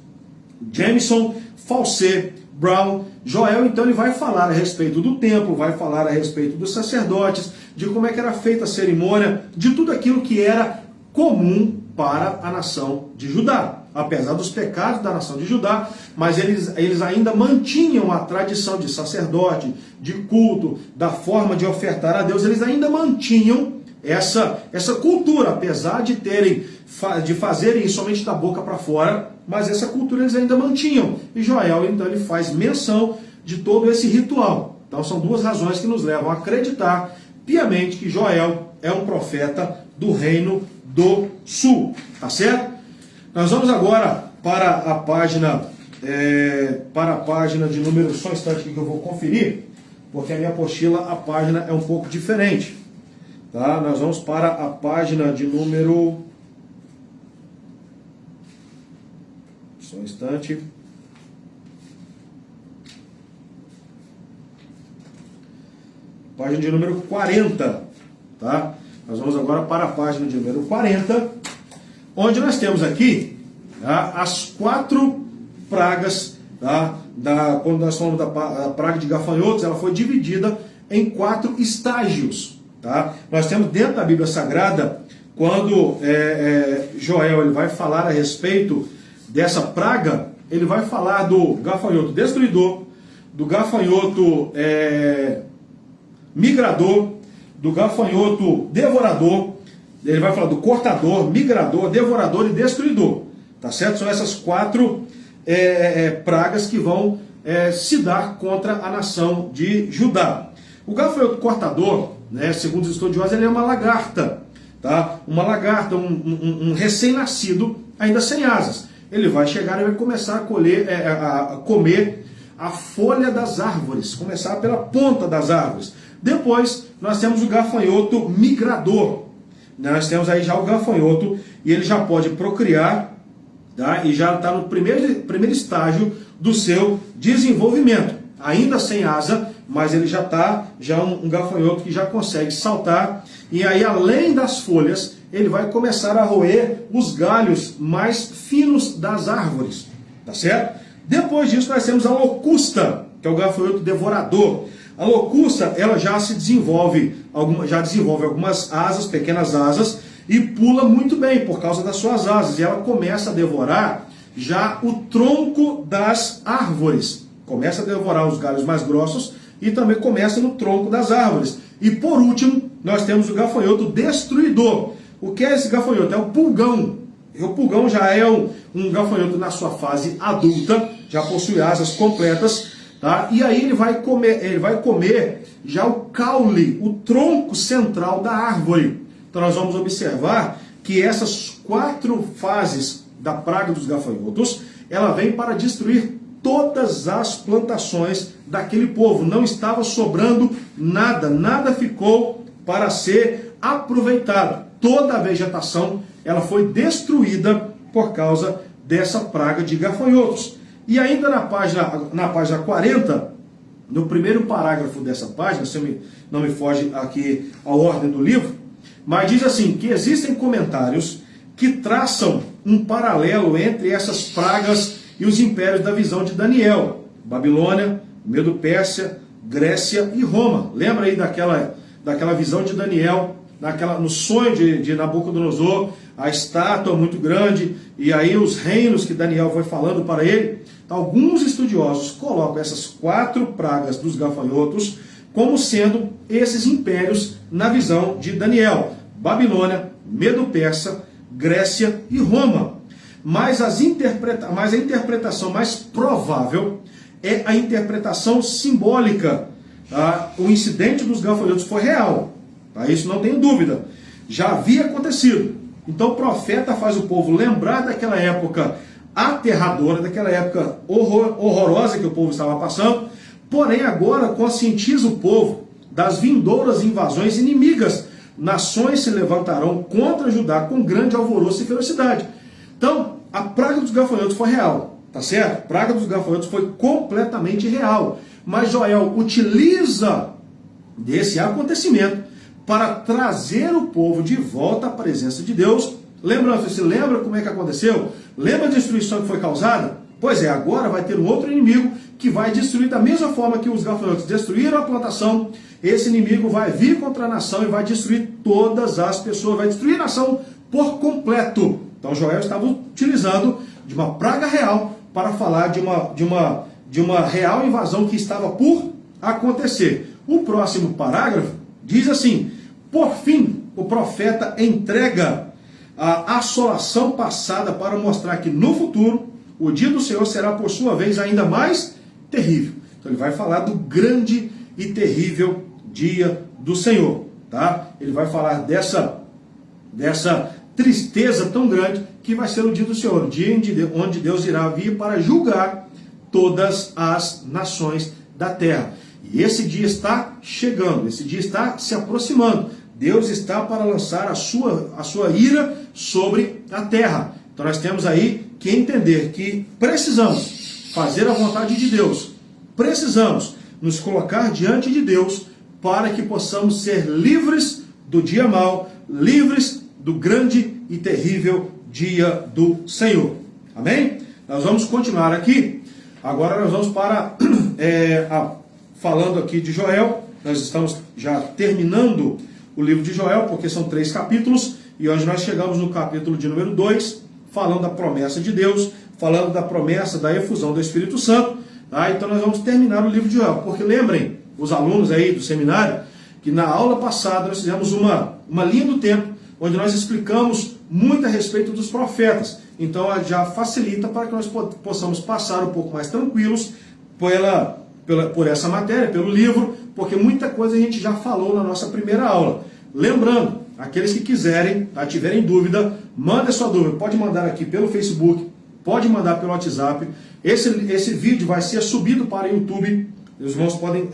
A: Jameson, Fawcett, Brown, Joel, então ele vai falar a respeito do templo, vai falar a respeito dos sacerdotes, de como é que era feita a cerimônia, de tudo aquilo que era comum para a nação de Judá. Apesar dos pecados da nação de Judá, mas eles ainda mantinham a tradição de sacerdote, de culto, da forma de ofertar a Deus, eles ainda mantinham essa cultura, apesar de fazerem somente da boca para fora, mas essa cultura eles ainda mantinham. E Joel, então, ele faz menção de todo esse ritual. Então são duas razões que nos levam a acreditar piamente que Joel é um profeta do reino do sul. Tá certo? Nós vamos agora para a página de número, só um instante que eu vou conferir, porque a minha apostila, a página é um pouco diferente. Tá? Nós vamos para a página de número, só um instante. Página de número 40. Tá? Nós vamos agora para a página de número 40, onde nós temos aqui, tá, as 4 pragas, tá, quando nós falamos da praga de gafanhotos, ela foi dividida em 4 estágios. Tá? Nós temos dentro da Bíblia Sagrada, quando Joel ele vai falar a respeito dessa praga, ele vai falar do gafanhoto destruidor, do gafanhoto migrador, do gafanhoto devorador. Ele vai falar do cortador, migrador, devorador e destruidor. Tá certo? São essas 4 pragas que vão se dar contra a nação de Judá. O gafanhoto cortador, né, segundo os estudiosos, ele é uma lagarta. Tá? Uma lagarta, um recém-nascido, ainda sem asas. Ele vai chegar e vai começar a comer a folha das árvores, começar pela ponta das árvores. Depois, nós temos o gafanhoto migrador. Nós temos aí já o gafanhoto, e ele já pode procriar, tá? E já está no primeiro estágio do seu desenvolvimento. Ainda sem asa, mas ele já está um gafanhoto que já consegue saltar. E aí, além das folhas, ele vai começar a roer os galhos mais finos das árvores, tá certo? Depois disso nós temos a locusta, que é o gafanhoto devorador. A locusta, ela já desenvolve algumas asas, pequenas asas, e pula muito bem por causa das suas asas. E ela começa a devorar já o tronco das árvores. Começa a devorar os galhos mais grossos e também começa no tronco das árvores. E por último, nós temos o gafanhoto destruidor. O que é esse gafanhoto? É o pulgão. E o pulgão já é um gafanhoto na sua fase adulta, já possui asas completas, tá? E aí ele vai comer já o caule, o tronco central da árvore. Então nós vamos observar que essas 4 fases da praga dos gafanhotos, ela vem para destruir todas as plantações daquele povo. Não estava sobrando nada, nada ficou para ser aproveitado. Toda a vegetação ela foi destruída por causa dessa praga de gafanhotos. E ainda na página 40, no primeiro parágrafo dessa página, se não me foge aqui a ordem do livro, mas diz assim, que existem comentários que traçam um paralelo entre essas pragas e os impérios da visão de Daniel: Babilônia, Medo-Pérsia, Grécia e Roma. Lembra aí daquela visão de Daniel, no sonho de Nabucodonosor, a estátua muito grande, e aí os reinos que Daniel foi falando para ele. Então, alguns estudiosos colocam essas 4 pragas dos gafanhotos como sendo esses impérios na visão de Daniel: Babilônia, Medo-Persa, Grécia e Roma. Mas a interpretação mais provável é a interpretação simbólica. Tá? O incidente dos gafanhotos foi real, tá? Isso não tem dúvida. Já havia acontecido. Então o profeta faz o povo lembrar daquela época aterradora, daquela época horrorosa que o povo estava passando, porém agora conscientiza o povo das vindouras invasões inimigas. Nações se levantarão contra Judá com grande alvoroço e ferocidade. Então, a praga dos gafanhotos foi real, tá certo? A praga dos gafanhotos foi completamente real. Mas Joel utiliza desse acontecimento para trazer o povo de volta à presença de Deus. Lembrando, você lembra como é que aconteceu? Lembra a destruição que foi causada? Pois é, agora vai ter um outro inimigo que vai destruir da mesma forma que os gafanhotos destruíram a plantação. Esse inimigo vai vir contra a nação e vai destruir todas as pessoas, vai destruir a nação por completo. Então Joel estava utilizando de uma praga real para falar de uma real invasão que estava por acontecer. O próximo parágrafo diz assim: por fim, o profeta entrega a assolação passada para mostrar que no futuro o dia do Senhor será por sua vez ainda mais terrível. Então ele vai falar do grande e terrível dia do Senhor, tá? Ele vai falar dessa tristeza tão grande que vai ser o dia do Senhor, o dia onde Deus irá vir para julgar todas as nações da terra. E esse dia está chegando, esse dia está se aproximando. Deus está para lançar a sua ira sobre a terra. Então nós temos aí que entender que precisamos fazer a vontade de Deus, precisamos nos colocar diante de Deus para que possamos ser livres do dia mau, livres do grande e terrível dia do Senhor. Amém? Nós vamos continuar aqui. Agora nós vamos para, falando aqui de Joel. Nós estamos já terminando o livro de Joel, porque são 3 capítulos, e hoje nós chegamos no capítulo de número 2, falando da promessa de Deus, falando da promessa da efusão do Espírito Santo. Tá? Então nós vamos terminar o livro de Joel, porque lembrem, os alunos aí do seminário, que na aula passada nós fizemos uma linha do tempo, onde nós explicamos muito a respeito dos profetas. Então já facilita para que nós possamos passar um pouco mais tranquilos por essa matéria, pelo livro, porque muita coisa a gente já falou na nossa primeira aula. Lembrando, aqueles que quiserem, tiverem dúvida, manda sua dúvida. Pode mandar aqui pelo Facebook, pode mandar pelo WhatsApp. Esse vídeo vai ser subido para o YouTube. Os irmãos podem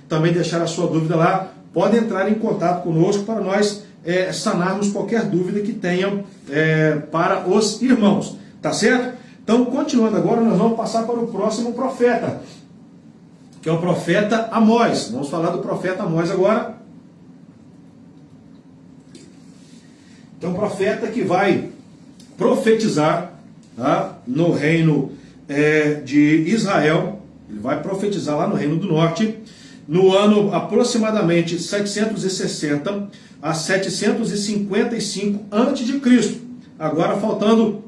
A: também deixar a sua dúvida lá. Podem entrar em contato conosco para nós sanarmos qualquer dúvida que tenham para os irmãos. Tá certo? Então, continuando agora, nós vamos passar para o próximo profeta, que é o profeta Amós. Vamos falar do profeta Amós agora. que é um profeta que vai profetizar, tá, no reino de Israel. Ele vai profetizar lá no Reino do Norte, no ano aproximadamente 760 a 755 a.C. Agora faltando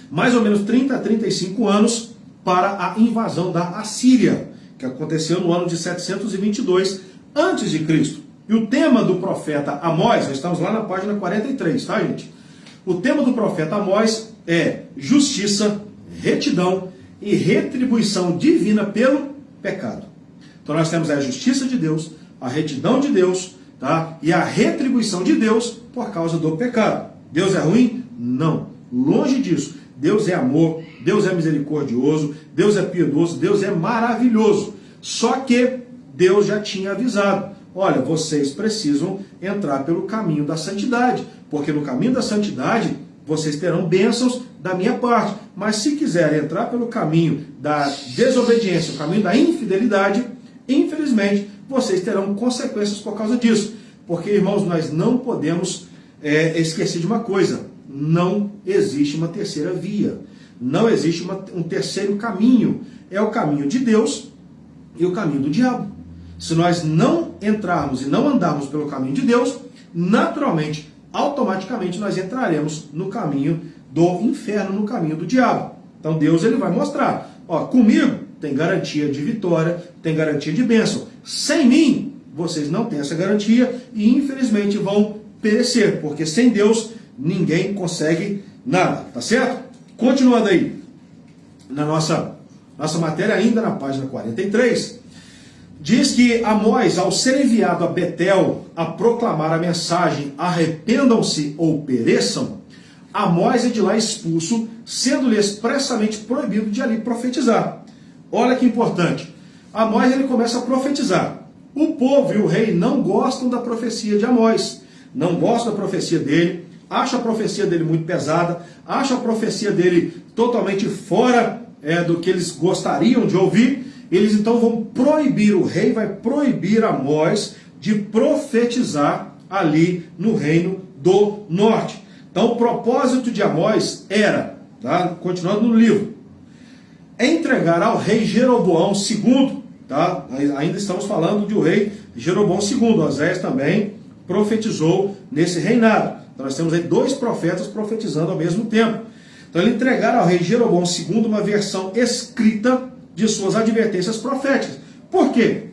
A: mais ou menos 30 a 35 anos para a invasão da Assíria, que aconteceu no ano de 722 a.C. E o tema do profeta Amós, nós estamos lá na página 43, tá, gente? O tema do profeta Amós é justiça, retidão e retribuição divina pelo pecado. Então nós temos a justiça de Deus, a retidão de Deus, tá? E a retribuição de Deus por causa do pecado. Deus é ruim? Não. Longe disso. Deus é amor, Deus é misericordioso, Deus é piedoso, Deus é maravilhoso. Só que Deus já tinha avisado: olha, vocês precisam entrar pelo caminho da santidade, porque no caminho da santidade vocês terão bênçãos da minha parte. Mas se quiserem entrar pelo caminho da desobediência, o caminho da infidelidade, infelizmente vocês terão consequências por causa disso. Porque, irmãos, nós não podemos esquecer de uma coisa: não existe uma terceira via, não existe um terceiro caminho. É o caminho de Deus e o caminho do diabo. Se nós não entrarmos e não andarmos pelo caminho de Deus, naturalmente, automaticamente nós entraremos no caminho do inferno, no caminho do diabo. Então Deus, ele vai mostrar: ó, comigo tem garantia de vitória, tem garantia de bênção. Sem mim, vocês não têm essa garantia e infelizmente vão perecer, porque sem Deus ninguém consegue nada, tá certo? Continuando aí na nossa matéria, ainda na página 43, diz que Amós, ao ser enviado a Betel a proclamar a mensagem arrependam-se ou pereçam, Amós é de lá expulso, sendo-lhe expressamente proibido de ali profetizar. Olha que importante. Amós, ele começa a profetizar. O povo e o rei não gostam da profecia de Amós, não gostam da profecia dele, acham a profecia dele muito pesada, acham a profecia dele totalmente fora do que eles gostariam de ouvir. Eles então vão proibir, o rei vai proibir Amós de profetizar ali no Reino do Norte. Então o propósito de Amós era, tá, continuando no livro, entregar ao rei Jeroboão II, tá? Ainda estamos falando do rei Jeroboão II, Oséias também profetizou nesse reinado. Então nós temos aí dois profetas profetizando ao mesmo tempo. Então ele entregaram ao rei Jeroboão II uma versão escrita de suas advertências proféticas. Por quê?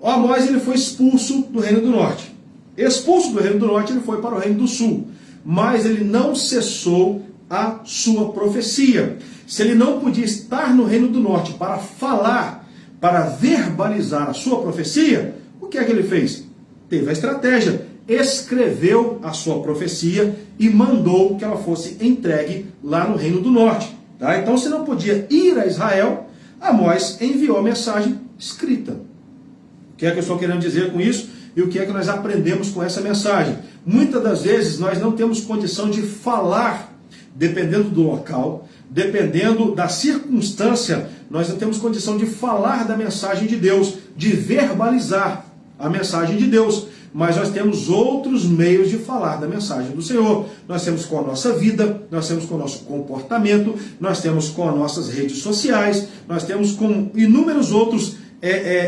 A: O Amós, ele foi expulso do Reino do Norte. Expulso do Reino do Norte, ele foi para o Reino do Sul. Mas ele não cessou a sua profecia. Se ele não podia estar no Reino do Norte para falar, para verbalizar a sua profecia, o que é que ele fez? Teve a estratégia. Escreveu a sua profecia e mandou que ela fosse entregue lá no Reino do Norte. Tá? Então, se não podia ir a Israel, Amós enviou a mensagem escrita. O que é que eu estou querendo dizer com isso? E o que é que nós aprendemos com essa mensagem? Muitas das vezes nós não temos condição de falar, dependendo do local, dependendo da circunstância, nós não temos condição de falar da mensagem de Deus, de verbalizar a mensagem de Deus. Mas nós temos outros meios de falar da mensagem do Senhor. Nós temos com a nossa vida, nós temos com o nosso comportamento, nós temos com as nossas redes sociais, nós temos com inúmeros outros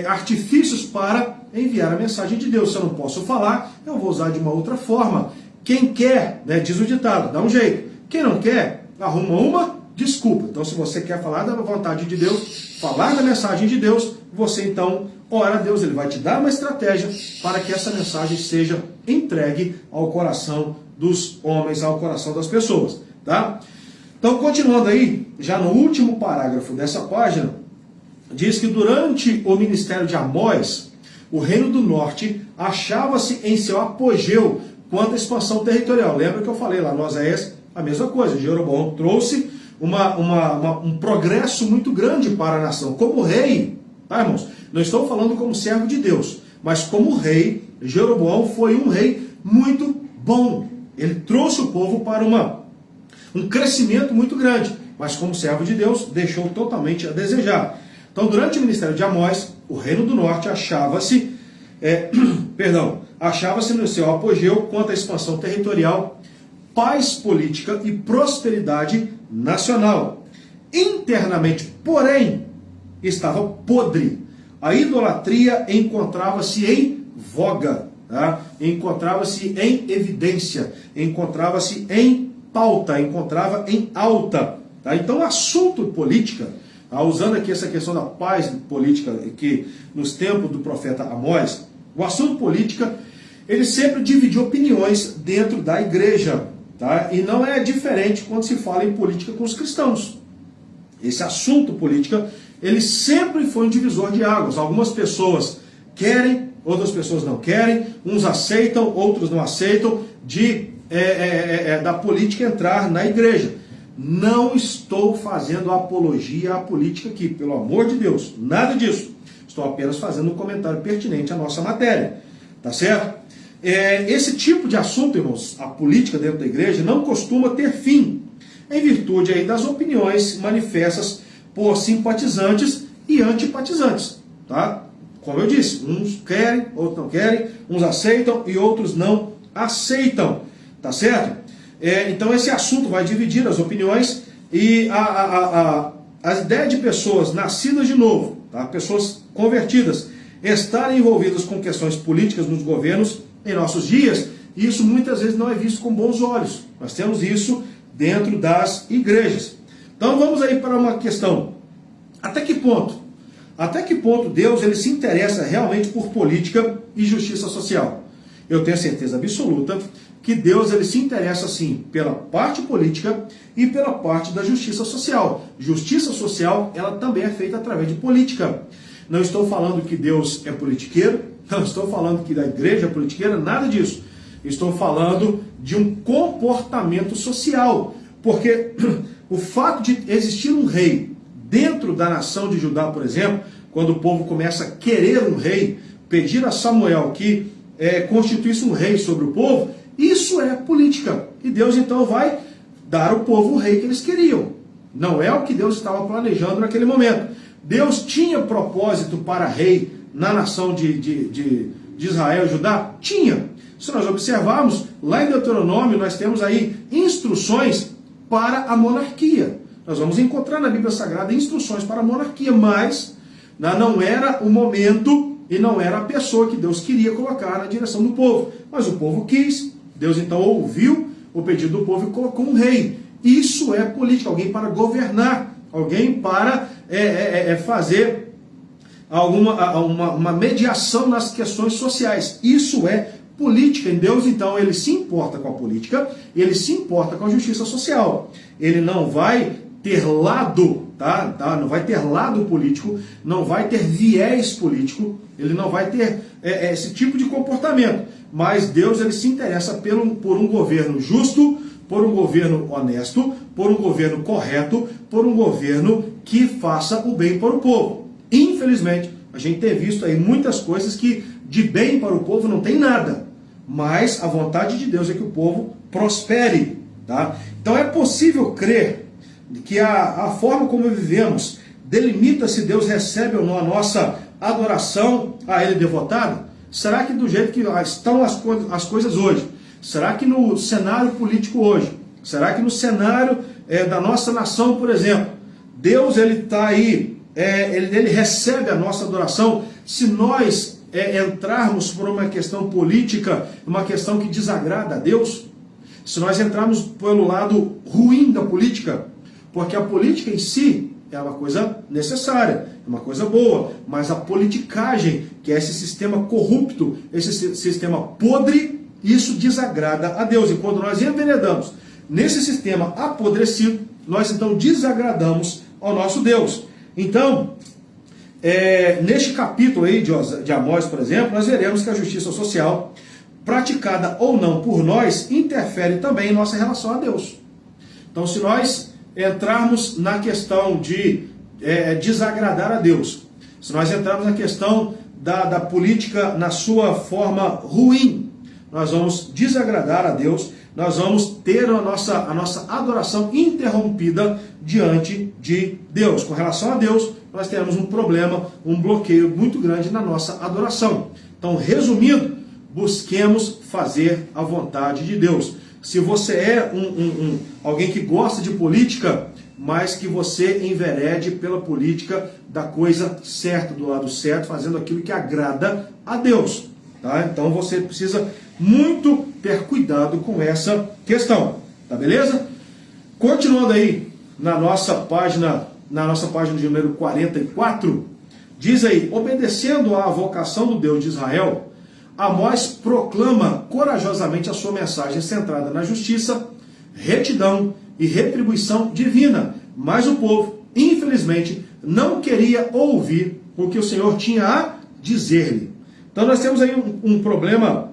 A: artifícios para enviar a mensagem de Deus. Se eu não posso falar, eu vou usar de uma outra forma. Quem quer, né, diz o ditado, dá um jeito. Quem não quer, arruma uma desculpa. Então, se você quer falar da vontade de Deus, falar da mensagem de Deus, você então ora a Deus, ele vai te dar uma estratégia para que essa mensagem seja entregue ao coração dos homens, ao coração das pessoas, tá? Então, continuando aí, já no último parágrafo dessa página, diz que durante o ministério de Amós, o Reino do Norte achava-se em seu apogeu quanto à expansão territorial. Lembra que eu falei lá no Oséias a mesma coisa? Jeroboão trouxe um progresso muito grande para a nação. Como rei, tá, irmãos? Não estou falando como servo de Deus, mas como rei, Jeroboão foi um rei muito bom. Ele trouxe o povo para um crescimento muito grande, mas como servo de Deus, deixou totalmente a desejar. Então, durante o ministério de Amós, o Reino do Norte achava-se, achava-se no seu apogeu quanto à expansão territorial, paz política e prosperidade nacional. Internamente, porém, estava podre. A idolatria encontrava-se em voga, tá? Encontrava-se em evidência, encontrava-se em pauta, encontrava em alta. Tá? Então, o assunto política, usando aqui essa questão da paz política, que nos tempos do profeta Amós, o assunto política, ele sempre dividiu opiniões dentro da igreja. Tá? E não é diferente quando se fala em política com os cristãos. Esse assunto política, ele sempre foi um divisor de águas. Algumas pessoas querem, outras pessoas não querem, uns aceitam, outros não aceitam, da política entrar na igreja. Não estou fazendo apologia à política aqui, pelo amor de Deus, nada disso. Estou apenas fazendo um comentário pertinente à nossa matéria, tá certo? Esse tipo de assunto, irmãos, a política dentro da igreja, não costuma ter fim, em virtude aí das opiniões manifestas por simpatizantes e antipatizantes, tá? Como eu disse, uns querem, outros não querem, uns aceitam e outros não aceitam, tá certo? Então esse assunto vai dividir as opiniões e as ideias de pessoas nascidas de novo, tá? Pessoas convertidas, estarem envolvidas com questões políticas nos governos em nossos dias, e isso muitas vezes não é visto com bons olhos. Nós temos isso dentro das igrejas. Então vamos aí para uma questão. Até que ponto? Até que ponto Deus ele se interessa realmente por política e justiça social? Eu tenho certeza absoluta que Deus ele se interessa sim pela parte política e pela parte da justiça social. Justiça social, ela também é feita através de política. Não estou falando que Deus é politiqueiro, não estou falando que da igreja é politiqueira, nada disso. Estou falando de um comportamento social. Porque o fato de existir um rei dentro da nação de Judá, por exemplo, quando o povo começa a querer um rei, pedir a Samuel que constituísse um rei sobre o povo, isso é política. E Deus então vai dar ao povo o rei que eles queriam. Não é o que Deus estava planejando naquele momento. Deus tinha propósito para rei na nação de Israel e Judá? Tinha. Se nós observarmos, lá em Deuteronômio nós temos aí instruções para a monarquia. Nós vamos encontrar na Bíblia Sagrada instruções para a monarquia, mas não era o momento e não era a pessoa que Deus queria colocar na direção do povo. Mas o povo quis, Deus então ouviu o pedido do povo e colocou um rei. Isso é política, alguém para governar, alguém para fazer uma mediação nas questões sociais. Isso é política. Em Deus, então, ele se importa com a política e ele se importa com a justiça social. Ele não vai ter lado, não vai ter lado político, não vai ter viés político, ele não vai ter esse tipo de comportamento. Mas Deus ele se interessa por um governo justo, por um governo honesto, por um governo correto, por um governo que faça o bem para o povo. Infelizmente, a gente tem visto aí muitas coisas que de bem para o povo não tem nada. Mas a vontade de Deus é que o povo prospere. Tá? Então é possível crer que a forma como vivemos delimita se Deus recebe ou não a nossa adoração a Ele devotada? Será que do jeito que estão as coisas hoje? Será que no cenário político hoje? Será que no cenário da nossa nação, por exemplo, Deus ele está aí, ele recebe a nossa adoração se nós entrarmos por uma questão política, uma questão que desagrada a Deus? Se nós entrarmos pelo lado ruim da política, porque a política em si é uma coisa necessária, é uma coisa boa, mas a politicagem, que é esse sistema corrupto, esse sistema podre, isso desagrada a Deus. E quando nós enveredamos nesse sistema apodrecido, nós então desagradamos ao nosso Deus. Então, neste capítulo aí de Amós, por exemplo, nós veremos que a justiça social, praticada ou não por nós, interfere também em nossa relação a Deus. Então, se nós entrarmos na questão de desagradar a Deus, se nós entrarmos na questão da política na sua forma ruim, nós vamos desagradar a Deus, nós vamos ter a nossa adoração interrompida diante de Deus. Com relação a Deus, nós teremos um problema, um bloqueio muito grande na nossa adoração. Então, resumindo, busquemos fazer a vontade de Deus. Se você é alguém que gosta de política, mas que você enverede pela política da coisa certa, do lado certo, fazendo aquilo que agrada a Deus. Tá? Então você precisa muito ter cuidado com essa questão. Tá beleza? Continuando aí na nossa página de número 44, diz aí: obedecendo à vocação do Deus de Israel, Amós proclama corajosamente a sua mensagem centrada na justiça, retidão e retribuição divina. Mas o povo, infelizmente, não queria ouvir o que o Senhor tinha a dizer-lhe. Então nós temos aí um problema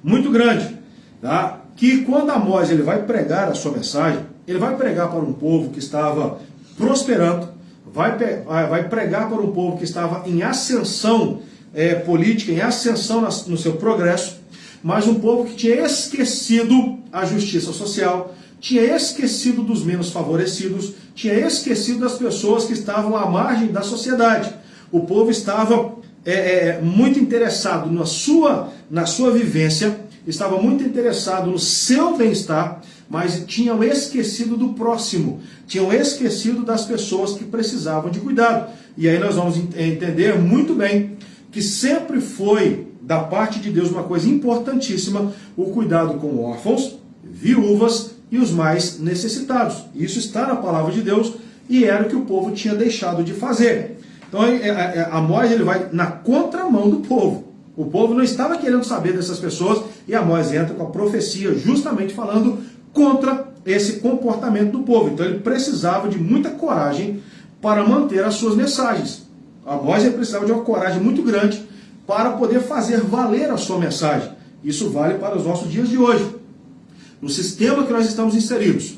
A: muito grande, tá? Que quando Amós ele vai pregar a sua mensagem, ele vai pregar para um povo que estava prosperando, vai pregar para um povo que estava em ascensão política, em ascensão no seu progresso, mas um povo que tinha esquecido a justiça social, tinha esquecido dos menos favorecidos, tinha esquecido das pessoas que estavam à margem da sociedade. O povo estava muito interessado na sua vivência, estava muito interessado no seu bem-estar, mas tinham esquecido do próximo, tinham esquecido das pessoas que precisavam de cuidado. E aí nós vamos entender muito bem que sempre foi, da parte de Deus, uma coisa importantíssima, o cuidado com órfãos, viúvas e os mais necessitados. Isso está na palavra de Deus e era o que o povo tinha deixado de fazer. Então Amós ele vai na contramão do povo. O povo não estava querendo saber dessas pessoas e Amós entra com a profecia justamente falando contra esse comportamento do povo. Então ele precisava de muita coragem para manter as suas mensagens. Amós precisava de uma coragem muito grande para poder fazer valer a sua mensagem. Isso vale para os nossos dias de hoje. No sistema que nós estamos inseridos,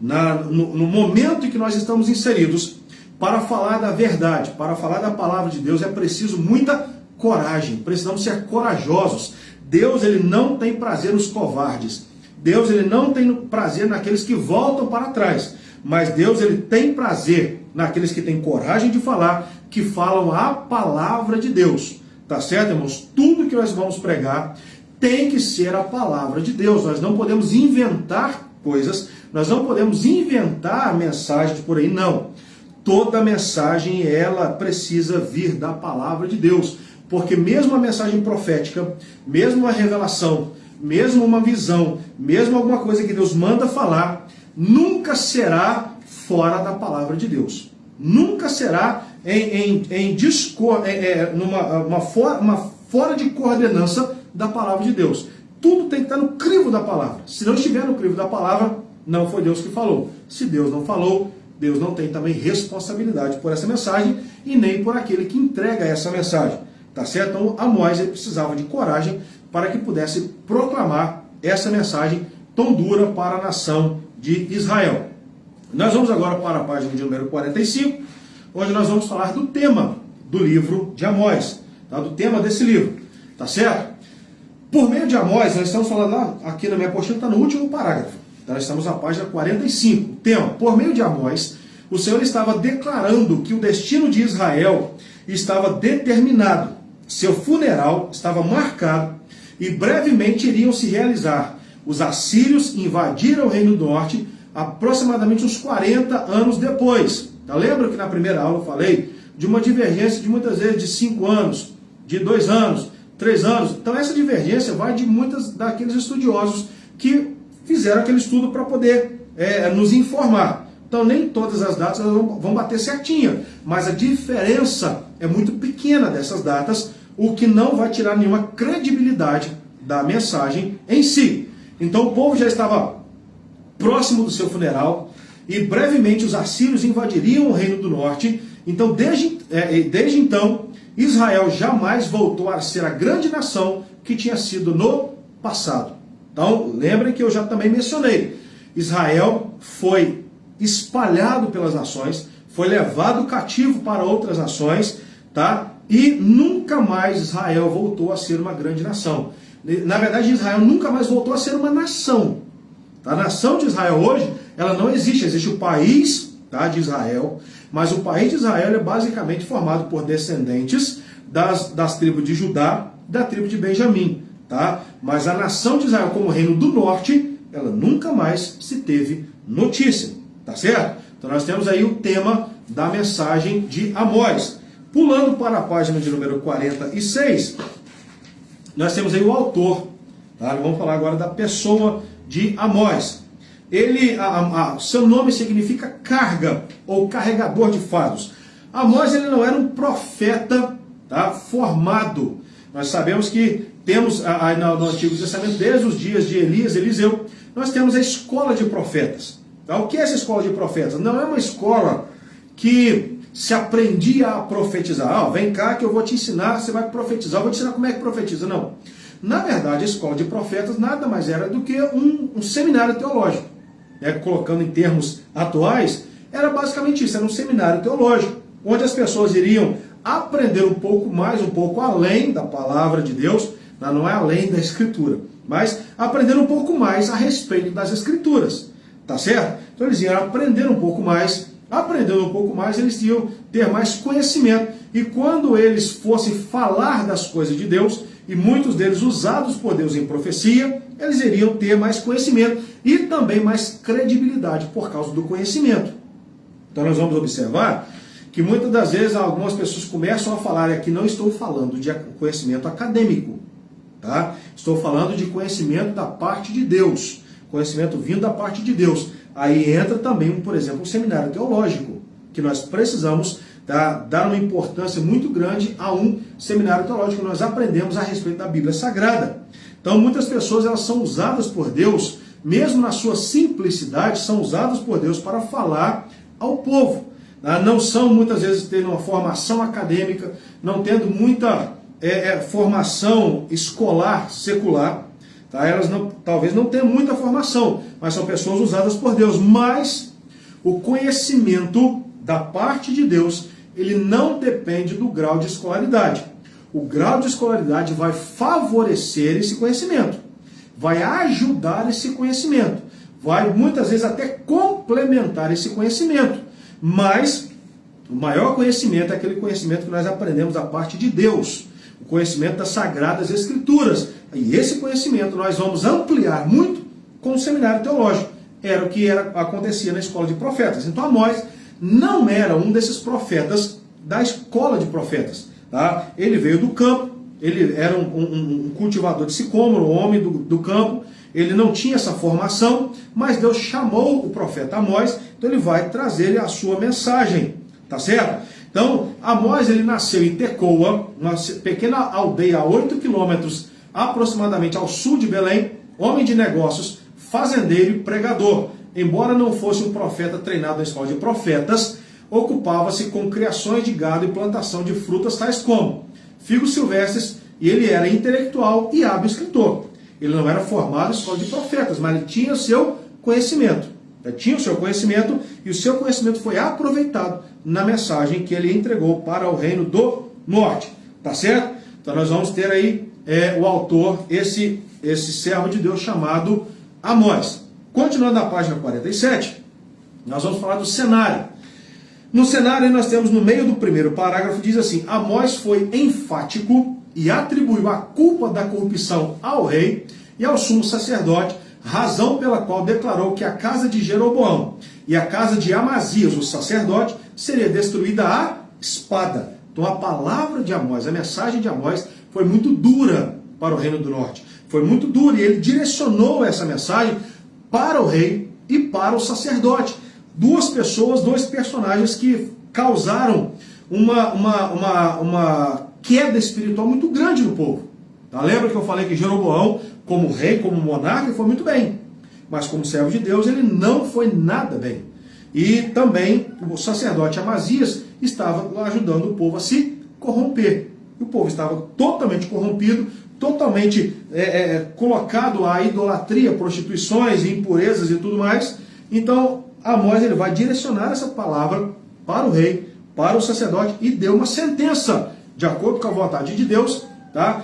A: no momento em que nós estamos inseridos, para falar da verdade, para falar da palavra de Deus, é preciso muita coragem. Precisamos ser corajosos. Deus ele não tem prazer nos covardes. Deus ele não tem prazer naqueles que voltam para trás. Mas Deus ele tem prazer naqueles que têm coragem de falar, que falam a palavra de Deus. Tá certo, irmãos? Tudo que nós vamos pregar tem que ser a palavra de Deus. Nós não podemos inventar coisas, nós não podemos inventar mensagens por aí, não. Toda mensagem, ela precisa vir da palavra de Deus. Porque mesmo a mensagem profética, mesmo uma revelação, mesmo uma visão, mesmo alguma coisa que Deus manda falar, nunca será fora da palavra de Deus. Nunca será fora de coordenança da palavra de Deus. Tudo tem que estar no crivo da palavra. Se não estiver no crivo da palavra, não foi Deus que falou. Se Deus não falou, Deus não tem também responsabilidade por essa mensagem e nem por aquele que entrega essa mensagem. Tá certo? Então Amós precisava de coragem para que pudesse proclamar essa mensagem tão dura para a nação de Israel. Nós vamos agora para a página de número 45, onde nós vamos falar do tema do livro de Amós, tá? Do tema desse livro, tá certo? Por meio de Amós, nós estamos falando lá, aqui na minha apostila está no último parágrafo, tá? Nós estamos na página 45, tema: por meio de Amós, o Senhor estava declarando que o destino de Israel estava determinado, seu funeral estava marcado e brevemente iriam se realizar. Os assírios invadiram o Reino do Norte aproximadamente uns 40 anos depois. Tá? Lembra que na primeira aula eu falei de uma divergência de muitas vezes de 5 anos, de 2 anos, 3 anos. Então essa divergência vai de muitos daqueles estudiosos que fizeram aquele estudo para poder nos informar. Então nem todas as datas vão bater certinha, mas a diferença é muito pequena dessas datas, o que não vai tirar nenhuma credibilidade da mensagem em si. Então o povo já estava próximo do seu funeral e brevemente os assírios invadiriam o Reino do Norte. Então desde então Israel jamais voltou a ser a grande nação que tinha sido no passado. Então lembrem que eu já também mencionei, Israel foi espalhado pelas nações, foi levado cativo para outras nações, tá? E nunca mais Israel voltou a ser uma grande nação. Na verdade, Israel nunca mais voltou a ser uma nação. A nação de Israel hoje, ela não existe. Existe o país, tá, de Israel, mas o país de Israel é basicamente formado por descendentes das tribos de Judá, da tribo de Benjamim. tá? Mas a nação de Israel como reino do norte, ela nunca mais se teve notícia, tá certo? Então nós temos aí o tema da mensagem de Amós. Pulando para a página de número 46, nós temos aí o autor, tá? Vamos falar agora da pessoa de Amós. Ele, seu nome significa carga ou carregador de fardos. Amós, ele não era um profeta, tá, formado. Nós sabemos que temos no Antigo Testamento, desde os dias de Elias, Eliseu, nós temos a escola de profetas. Tá? O que é essa escola de profetas? Não é uma escola que se aprendia a profetizar. Vem cá que eu vou te ensinar, você vai profetizar, eu vou te ensinar como é que profetiza. Não. Na verdade, a escola de profetas nada mais era do que um seminário teológico. Colocando em termos atuais, era basicamente isso, era um seminário teológico, onde as pessoas iriam aprender um pouco mais, um pouco além da palavra de Deus, não é além da Escritura, mas aprender um pouco mais a respeito das Escrituras, tá certo? Então eles iam aprender um pouco mais, aprendendo um pouco mais, eles iam ter mais conhecimento, e quando eles fossem falar das coisas de Deus, e muitos deles usados por Deus em profecia, eles iriam ter mais conhecimento e também mais credibilidade por causa do conhecimento. Então nós vamos observar que muitas das vezes algumas pessoas começam a falar, aqui não estou falando de conhecimento acadêmico, tá? Estou falando de conhecimento da parte de Deus, conhecimento vindo da parte de Deus. Aí entra também, por exemplo, um seminário teológico, que nós precisamos dar uma importância muito grande a um seminário teológico, nós aprendemos a respeito da Bíblia Sagrada. Então muitas pessoas elas são usadas por Deus, mesmo na sua simplicidade, são usadas por Deus para falar ao povo. Não são muitas vezes tendo uma formação acadêmica, não tendo muita formação escolar, secular. Tá? Elas talvez não tenham muita formação, mas são pessoas usadas por Deus. Mas o conhecimento da parte de Deus, ele não depende do grau de escolaridade. O grau de escolaridade vai favorecer esse conhecimento, vai ajudar esse conhecimento, vai muitas vezes até complementar esse conhecimento. Mas o maior conhecimento é aquele conhecimento que nós aprendemos da parte de Deus, o conhecimento das Sagradas Escrituras. E esse conhecimento nós vamos ampliar muito com o seminário teológico. Era o que acontecia na escola de profetas. Então Amós não era um desses profetas da escola de profetas. Tá? Ele veio do campo, ele era um cultivador de sicômoro, um homem do campo. Ele não tinha essa formação, mas Deus chamou o profeta Amós, então ele vai trazer a sua mensagem, tá certo? Então, Amós ele nasceu em Tecoa, uma pequena aldeia a 8 quilômetros aproximadamente ao sul de Belém, homem de negócios, fazendeiro e pregador. Embora não fosse um profeta treinado na escola de profetas, ocupava-se com criações de gado e plantação de frutas tais como figos silvestres, e ele era intelectual e hábil escritor. Ele não era formado em escola de profetas, mas ele tinha o seu conhecimento. Ele tinha o seu conhecimento e o seu conhecimento foi aproveitado na mensagem que ele entregou para o reino do norte. Tá certo? Então nós vamos ter aí o autor, esse servo de Deus chamado Amós. Continuando na página 47, nós vamos falar do cenário. No cenário nós temos no meio do primeiro parágrafo, diz assim: Amós foi enfático e atribuiu a culpa da corrupção ao rei e ao sumo sacerdote, razão pela qual declarou que a casa de Jeroboão e a casa de Amazias, o sacerdote, seria destruída à espada. Então a palavra de Amós, a mensagem de Amós foi muito dura para o reino do norte. Foi muito dura e ele direcionou essa mensagem para o rei e para o sacerdote. Duas pessoas, dois personagens que causaram uma queda espiritual muito grande no povo. Tá? Lembra que eu falei que Jeroboão, como rei, como monarca, foi muito bem. Mas como servo de Deus, ele não foi nada bem. E também o sacerdote Amazias estava ajudando o povo a se corromper. E o povo estava totalmente corrompido, totalmente colocado à idolatria, prostituições, impurezas e tudo mais. Então Amós ele vai direcionar essa palavra para o rei, para o sacerdote, e deu uma sentença, de acordo com a vontade de Deus. Tá?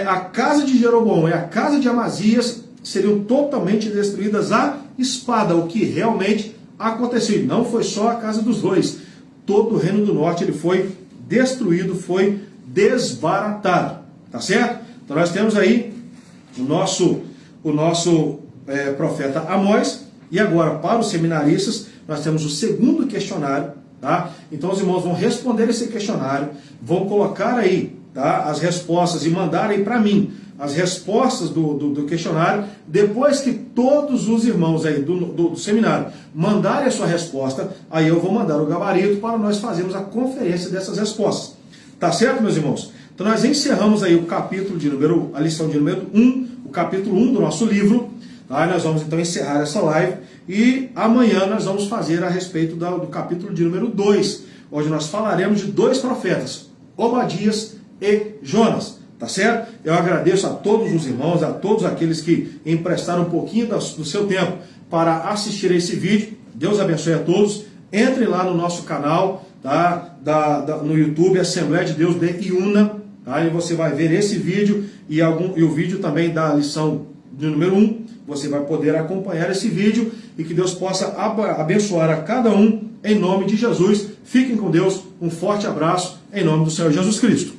A: A casa de Jeroboão e a casa de Amazias seriam totalmente destruídas à espada, o que realmente aconteceu. E não foi só a casa dos dois. Todo o reino do norte ele foi destruído, foi desbaratado. Tá certo? Então nós temos aí o nosso profeta Amós. E agora, para os seminaristas, nós temos o segundo questionário, tá? Então os irmãos vão responder esse questionário, vão colocar aí, tá, as respostas e mandar aí para mim as respostas do questionário. Depois que todos os irmãos aí do seminário mandarem a sua resposta, aí eu vou mandar o gabarito para nós fazermos a conferência dessas respostas. Tá certo, meus irmãos? Então nós encerramos aí a lição de número 1, o capítulo 1 do nosso livro. Tá? Nós vamos então encerrar essa live e amanhã nós vamos fazer a respeito do capítulo de número 2, onde nós falaremos de dois profetas, Obadias e Jonas. Tá certo? Eu agradeço a todos os irmãos, a todos aqueles que emprestaram um pouquinho do seu tempo para assistir a esse vídeo. Deus abençoe a todos. Entre lá no nosso canal, tá? No YouTube, Assembleia de Deus de Iuna. Tá? E você vai ver esse vídeo e o vídeo também da lição de número 1. Você vai poder acompanhar esse vídeo e que Deus possa abençoar a cada um em nome de Jesus. Fiquem com Deus. Um forte abraço em nome do Senhor Jesus Cristo.